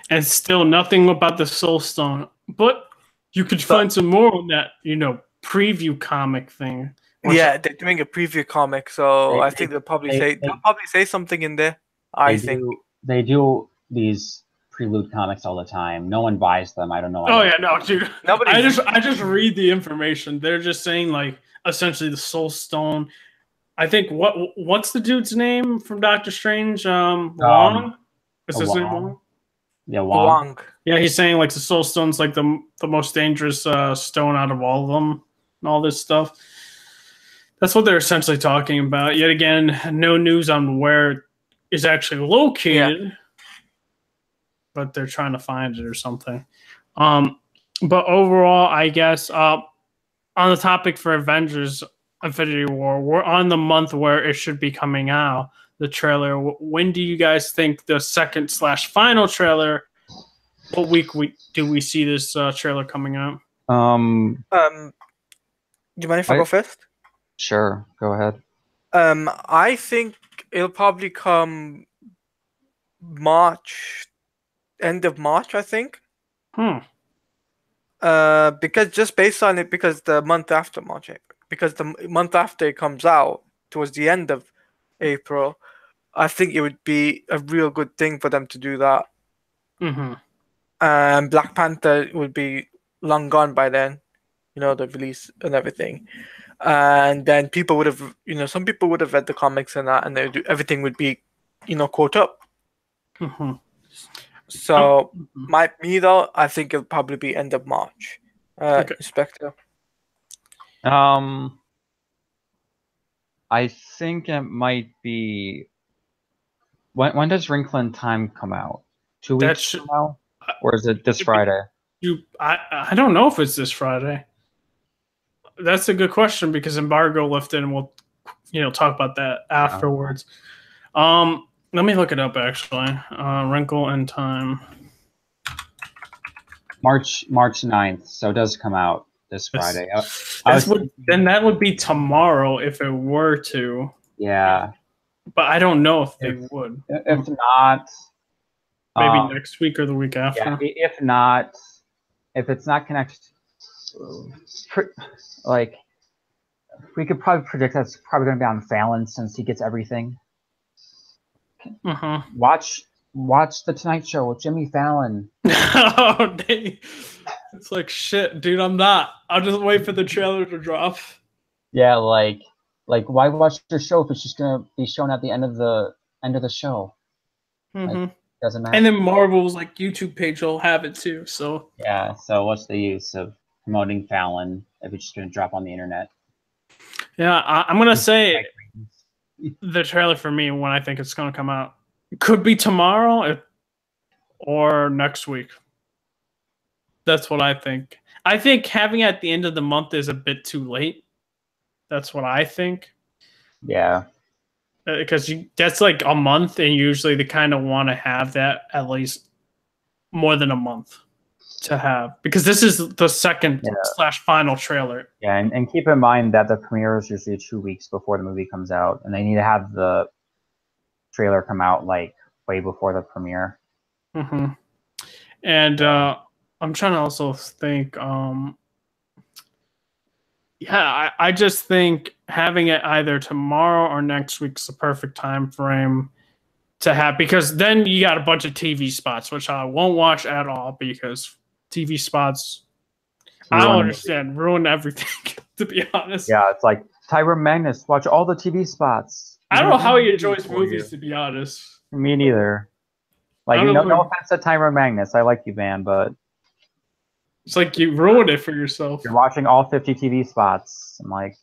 and still nothing about the Soul Stone, but you could find some more on that, preview comic thing. Yeah, they're doing a preview comic, so I think they'll probably say something in there. They do these prelude comics all the time. No one buys them. I don't know. Oh yeah, no, dude. I just read the information. They're just saying essentially the Soul Stone. I think what's the dude's name from Doctor Strange? Wong. Is his name Wong? Yeah, Wong. Yeah, he's saying the Soul Stone's the most dangerous stone out of all of them, and all this stuff. That's what they're essentially talking about. Yet again, no news on where it's actually located, but they're trying to find it or something. But overall, I guess on the topic for Avengers Infinity War, we're on the month where it should be coming out, the trailer. When do you guys think the second/final trailer? What week do we see this trailer coming out? Do you mind if I go first? Sure, go ahead. I think it'll probably come end of March, I think. Because just based on it, because the month after March, because the month after it comes out, towards the end of April, I think it would be a real good thing for them to do that. Black Panther would be long gone by then, the release and everything. And then people would have, some people would have read the comics and that, and everything would be, caught up. So, me though, I think it'll probably be end of March. Spectre. I think it might be. When does Wrinkle in Time come out? 2 weeks from now, or is it this Friday? I don't know if it's this Friday. That's a good question because embargo lifted, and we'll talk about that afterwards. Let me look it up actually. Wrinkle in Time. March 9th, so it does come out this Friday. Then that would be tomorrow if it were to. Yeah. But I don't know if they would. If not, maybe next week or the week after. Yeah, if it's not connected, we could probably predict that's probably going to be on Fallon since he gets everything. Watch the Tonight Show with Jimmy Fallon. Oh, dang. It's like shit, dude. I'm not. I'll just wait for the trailer to drop. Yeah, like why watch the show if it's just gonna be shown at the end of the show? Like, doesn't matter. And then Marvel's like YouTube page will have it too. So yeah. So what's the use of promoting Fallon if it's just gonna drop on the internet? Yeah, I'm gonna say the trailer for me when I think it's gonna come out could be tomorrow or next week. That's what I think. I think having it at the end of the month is a bit too late. That's what I think. Yeah. Because that's like a month, and usually they kind of want to have that at least more than a month to have. Because this is the second / final trailer. Yeah, and keep in mind that the premiere is usually 2 weeks before the movie comes out, and they need to have the trailer come out like way before the premiere. And I'm trying to also think. Yeah, I just think having it either tomorrow or next week's the perfect time frame to have, because then you got a bunch of TV spots, which I won't watch at all because TV spots, I don't understand, ruin everything, to be honest. Yeah, it's like Tyra Magnus, watch all the TV spots. I don't know how he enjoys movies, to be honest. Me neither. Like, no offense to Tyra Magnus, I like you, man, but it's like you ruined it for yourself. You're watching all 50 TV spots. I'm like,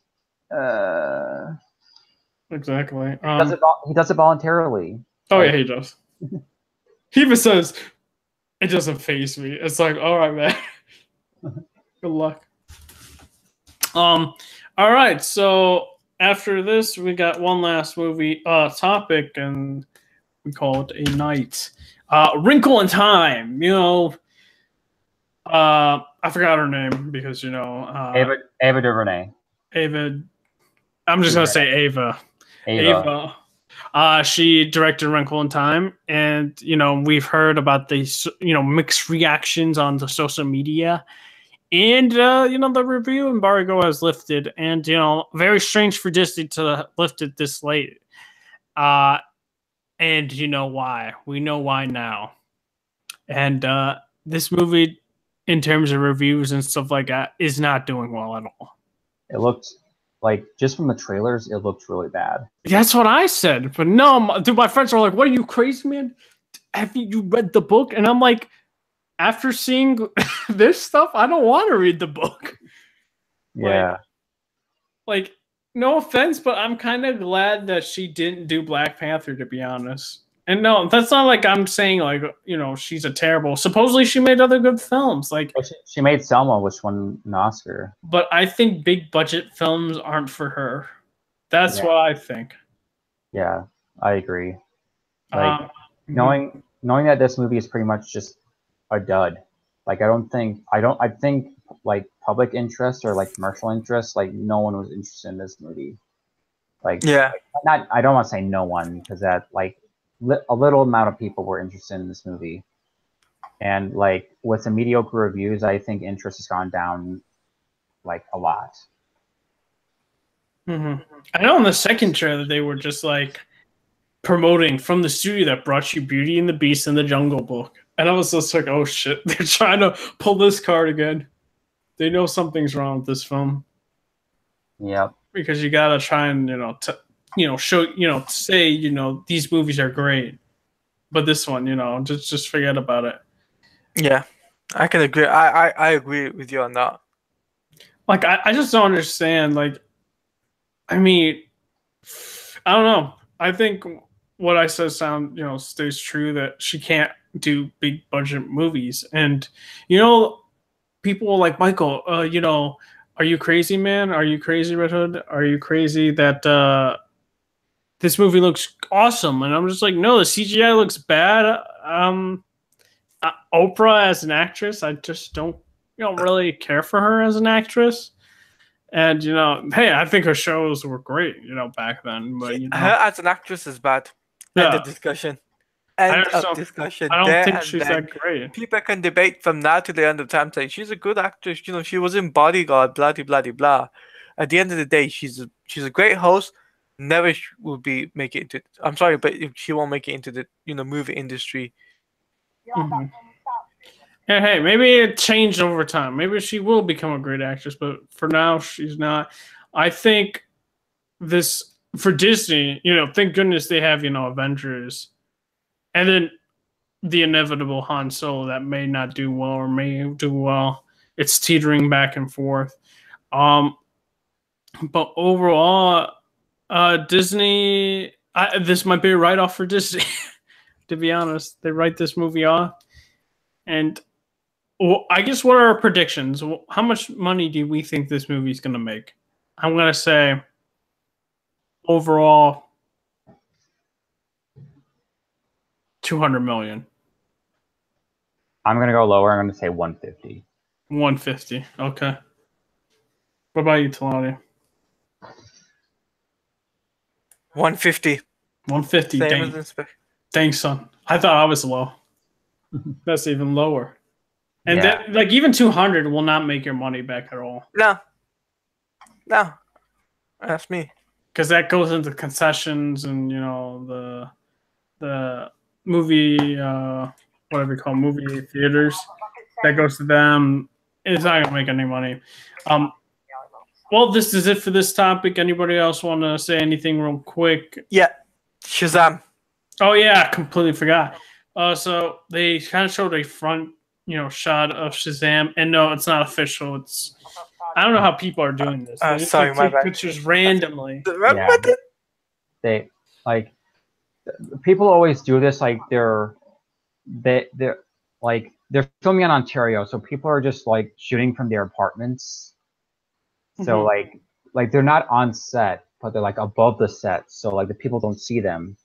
exactly. He does it voluntarily. Oh, yeah, he does. He even says, it doesn't faze me. It's like, all right, man. Good luck. All right, so after this, we got one last movie topic, and we call it a night. Wrinkle in Time, you know. I forgot her name because, you know, Ava DuVernay. Ava. I'm just gonna say Ava. Ava. She directed Wrinkle in Time, and you know we've heard about these, you know, mixed reactions on the social media, and you know the review embargo has lifted, and you know very strange for Disney to lift it this late. And you know why? We know why now. And this movie, in terms of reviews and stuff like that, is not doing well at all. It looked like, just from the trailers, it looked really bad. That's what I said. But no, dude, my friends are like, what, are you crazy, man? Have you read the book? And I'm like, after seeing this stuff, I don't want to read the book. Yeah. Like, no offense, but I'm kind of glad that she didn't do Black Panther, to be honest. And no, that's not like I'm saying, like, you know, she's a terrible. Supposedly she made other good films. Like, she made Selma, which won an Oscar. But I think big budget films aren't for her. That's what I think. Yeah, I agree. Like, knowing that this movie is pretty much just a dud. Like, I think like public interest or like commercial interest, like no one was interested in this movie. Like, I don't want to say no one, because that, like, a little amount of people were interested in this movie, and like with the mediocre reviews, I think interest has gone down like a lot. I know in the second trailer they were just like promoting from the studio that brought you Beauty and the Beast and the Jungle Book, and I was just like, oh shit, they're trying to pull this card again. They know something's wrong with this film. Yep. Because you gotta try and show, say, these movies are great, but this one, just forget about it. Yeah, I can agree. I agree with you on that. Like, I just don't understand. Like, I mean, I don't know. I think what I said stays true, that she can't do big budget movies. And, people are like, Michael, are you crazy, man? Are you crazy, Red Hood? Are you crazy that this movie looks awesome? And I'm just like, no, the CGI looks bad. Oprah as an actress, I just don't really care for her as an actress. And hey, I think her shows were great, back then. But her as an actress is bad. End of discussion. End of discussion. I don't think she's that great. People can debate from now to the end of time saying she's a good actress. She was in Bodyguard, blah blah blah blah. at the end of the day, she's a great host. Never will be make it into. I'm sorry, but she won't make it into the movie industry. Mm-hmm. Yeah, hey, maybe it changed over time. Maybe she will become a great actress, but for now, she's not. I think this for Disney, thank goodness they have, Avengers, and then the inevitable Han Solo that may not do well or may do well. It's teetering back and forth. But overall, Disney, this might be a write-off for Disney. To be honest, they write this movie off, and I guess what are our predictions? How much money do we think this movie is going to make? I'm going to say overall 200 million. I'm going to go lower. I'm going to say 150. 150. Okay. What about you, Talani? 150. 150. Same as Thanks, son. I thought I was low. That's even lower. And Yeah. that, even 200 will not make your money back at all. No. That's me. Because that goes into concessions and the movie whatever you call movie theaters. That goes to them. It's not gonna make any money. Well, this is it for this topic. Anybody else want to say anything real quick? Yeah. Shazam. Oh yeah, I completely forgot. So they kind of showed a front, shot of Shazam, and no, it's not official. I don't know how people are doing this. They just sorry, my take bad. Pictures randomly. They like people always do this. Like they're filming in Ontario, so people are just like shooting from their apartments. So like they're not on set, but they're like above the set, so like the people don't see them,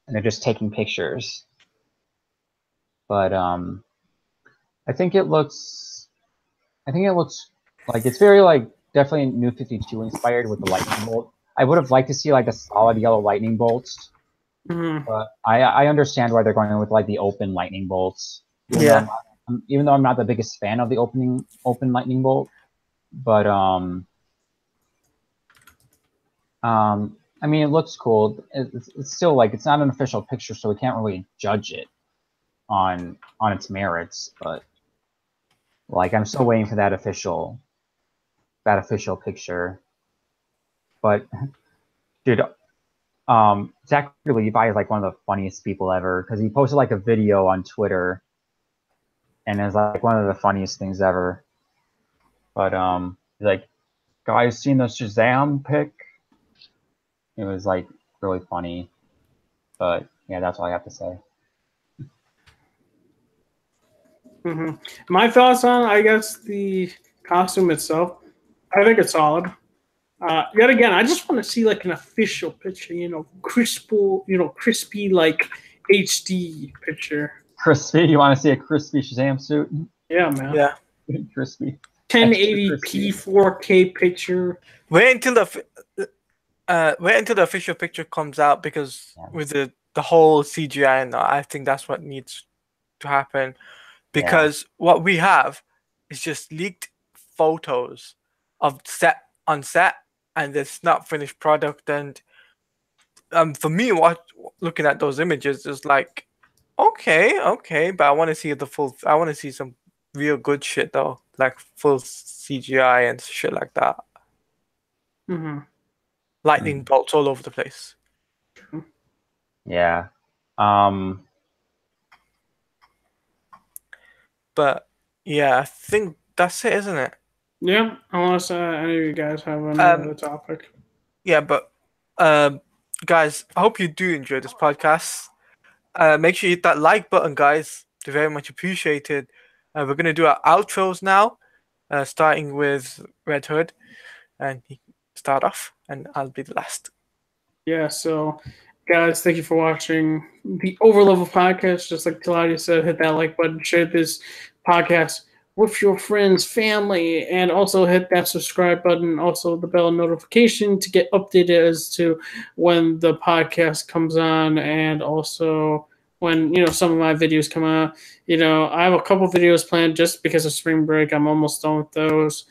and they're just taking pictures. But I think it looks like it's very like definitely New 52 inspired with the lightning bolt. I would have liked to see like a solid yellow lightning bolts, but I understand why they're going with like the open lightning bolts. Even though I'm not the biggest fan of the open lightning bolt, but I mean, it looks cool. It's still like it's not an official picture, so we can't really judge it on its merits. But like, I'm still waiting for that official picture. But dude, Zachary Levi is like one of the funniest people ever because he posted like a video on Twitter, and it's like one of the funniest things ever. But he's like, guys, seen the Shazam pic? It was like really funny. But yeah, that's all I have to say. My thoughts on, I guess, the costume itself. I think it's solid. Yet again, I just want to see like an official picture, crispy like HD picture. Crispy? You want to see a crispy Shazam suit? Yeah, man. Yeah. Crispy. 1080p 4K picture. Wait until the official picture comes out because with the whole CGI and I think that's what needs to happen because what we have is just leaked photos of on set and it's not finished product and for me looking at those images is like okay but I want to see some real good shit though, like full CGI and shit like that. Lightning bolts all over the place. Yeah. But yeah, I think that's it, isn't it? Yeah, unless any of you guys have another topic. Yeah, but guys, I hope you do enjoy this podcast. Make sure you hit that like button, guys. They're very much appreciated. We're gonna do our outros now, starting with Red Hood, and he can start off, and I'll be the last. Yeah, so guys, thank you for watching the Overleveled podcast. Just like Claudia said, hit that like button, share this podcast with your friends, family, and also hit that subscribe button, also the bell notification to get updated as to when the podcast comes on, and also when some of my videos come out. I have a couple videos planned just because of spring break. I'm almost done with those,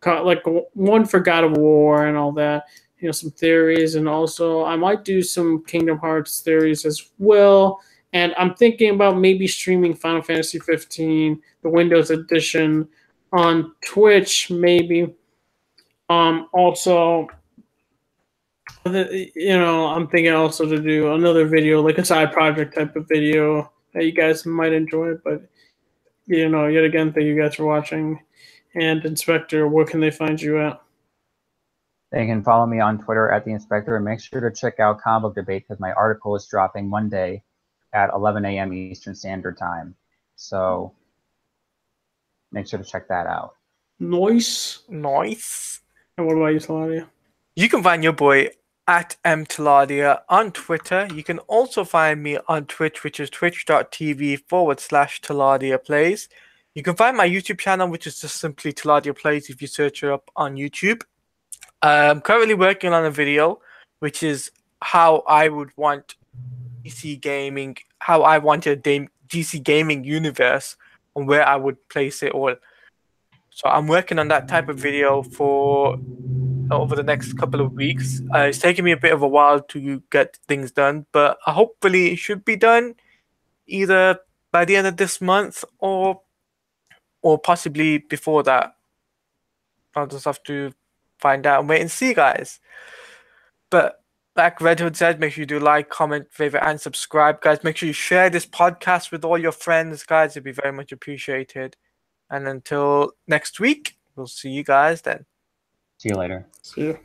like one for God of War and all that. Some theories, and also I might do some Kingdom Hearts theories as well. And I'm thinking about maybe streaming Final Fantasy 15, the Windows Edition, on Twitch, maybe. Also, I'm thinking also to do another video, like a side project type of video that you guys might enjoy. But yet again, thank you guys for watching. And Inspector, where can they find you at? They can follow me on Twitter at the Inspector, and make sure to check out Comic Book Debate because my article is dropping Monday at 11 a.m. Eastern Standard Time. So make sure to check that out. Nice. And what about you, Taladia? You can find your boy at mtaladia on Twitter. You can also find me on Twitch, which is twitch.tv/Taladia Plays. You can find my YouTube channel, which is just simply Taladia Plays if you search it up on YouTube. I'm currently working on a video, which is how I would want DC gaming, how I want a DC gaming universe, and where I would place it all. So I'm working on that type of video for over the next couple of weeks. It's taking me a bit of a while to get things done, but hopefully it should be done either by the end of this month or possibly before that. I'll just have to find out and wait and see, guys. But like Red Hood said, make sure you do like, comment, favorite, and subscribe, guys. Make sure you share this podcast with all your friends, guys. It'd be very much appreciated. And until next week, we'll see you guys then. See you later. See you.